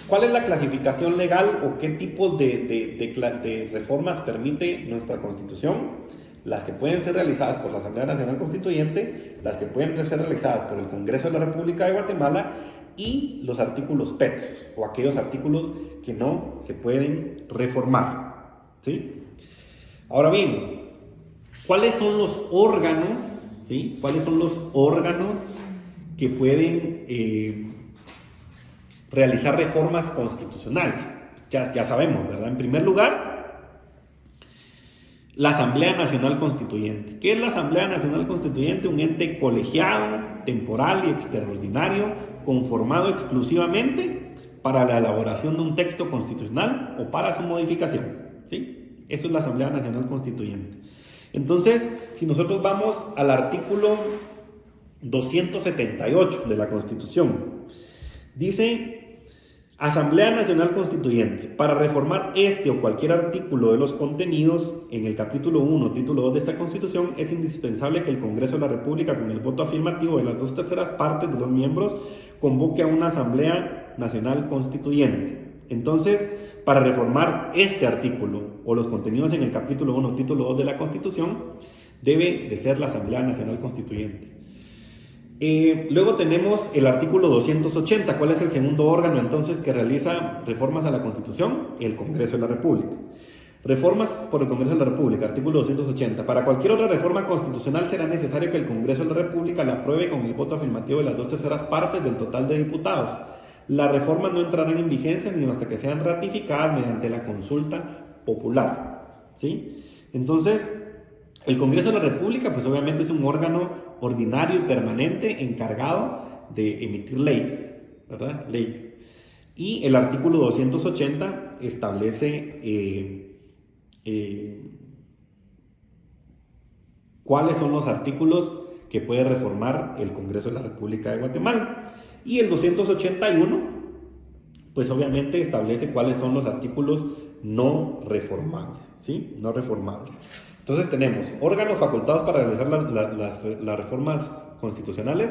¿cuál es la clasificación legal o qué tipos de reformas permite nuestra Constitución? Las que pueden ser realizadas por la Asamblea Nacional Constituyente, las que pueden ser realizadas por el Congreso de la República de Guatemala y los artículos pétreos o aquellos artículos que no se pueden reformar, ¿sí? Ahora bien, ¿cuáles son los órganos, ¿sí?, cuáles son los órganos que pueden realizar reformas constitucionales? Ya sabemos, ¿verdad? En primer lugar, la Asamblea Nacional Constituyente. ¿Qué es la Asamblea Nacional Constituyente? Un ente colegiado, temporal y extraordinario, conformado exclusivamente para la elaboración de un texto constitucional o para su modificación, ¿sí? Eso es la Asamblea Nacional Constituyente. Entonces, si nosotros vamos al artículo 278 de la Constitución, dice: Asamblea Nacional Constituyente, para reformar este o cualquier artículo de los contenidos en el capítulo 1, título 2 de esta Constitución, es indispensable que el Congreso de la República, con el voto afirmativo de las 2/3 partes de los miembros, convoque a una Asamblea Nacional Constituyente. Entonces, para reformar este artículo o los contenidos en el capítulo 1, título 2 de la Constitución, debe de ser la Asamblea Nacional Constituyente. Luego tenemos el artículo 280. ¿Cuál es el segundo órgano entonces que realiza reformas a la Constitución? El Congreso de la República. Reformas por el Congreso de la República, artículo 280. Para cualquier otra reforma constitucional será necesario que el Congreso de la República la apruebe con el voto afirmativo de las 2/3 partes del total de diputados. Las reformas no entrarán en vigencia ni hasta que sean ratificadas mediante la consulta popular, ¿sí? Entonces, El Congreso de la República, pues obviamente es un órgano ordinario y permanente encargado de emitir leyes, ¿verdad? Leyes. Y el artículo 280 establece cuáles son los artículos que puede reformar el Congreso de la República de Guatemala. Y el 281, pues obviamente establece cuáles son los artículos no reformables, ¿sí? No reformables. Entonces tenemos órganos facultados para realizar las reformas constitucionales,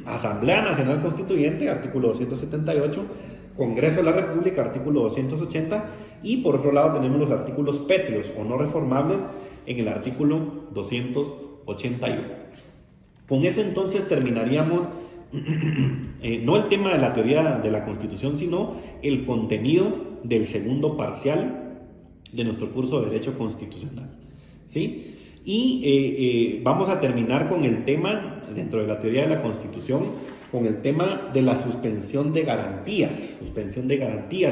Asamblea Nacional Constituyente, artículo 278, Congreso de la República, artículo 280, y por otro lado tenemos los artículos pétreos o no reformables en el artículo 281. Con eso entonces terminaríamos no el tema de la teoría de la Constitución, sino el contenido del segundo parcial de nuestro curso de Derecho Constitucional, ¿sí? Y vamos a terminar con el tema, dentro de la teoría de la Constitución, con el tema de la suspensión de garantías,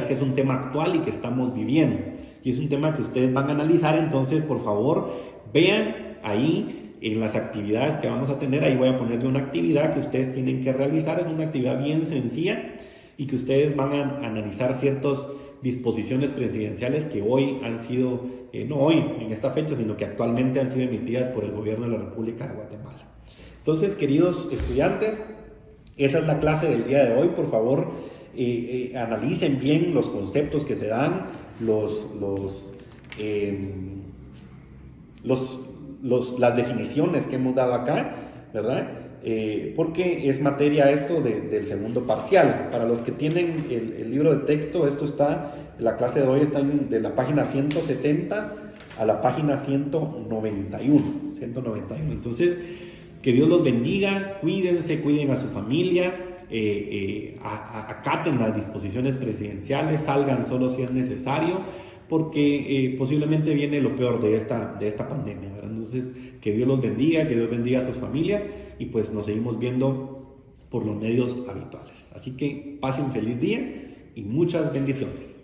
que es un tema actual y que estamos viviendo. Y es un tema que ustedes van a analizar, entonces por favor vean ahí en las actividades que vamos a tener, ahí voy a ponerle una actividad que ustedes tienen que realizar, es una actividad bien sencilla y que ustedes van a analizar ciertas disposiciones presidenciales que hoy han sido, no hoy en esta fecha, sino que actualmente han sido emitidas por el gobierno de la República de Guatemala. Entonces, queridos estudiantes, esa es la clase del día de hoy. Por favor, analicen bien los conceptos que se dan, las definiciones que hemos dado acá, ¿verdad? Porque es materia esto del segundo parcial. Para los que tienen el libro de texto, esto está, la clase de hoy está de la página 170 a la página 191. Entonces, que Dios los bendiga, cuídense, cuiden a su familia, acaten las disposiciones presidenciales, salgan solo si es necesario, porque posiblemente viene lo peor de esta pandemia, ¿verdad? Entonces, que Dios los bendiga, que Dios bendiga a sus familias, y pues nos seguimos viendo por los medios habituales. Así que pasen un feliz día y muchas bendiciones.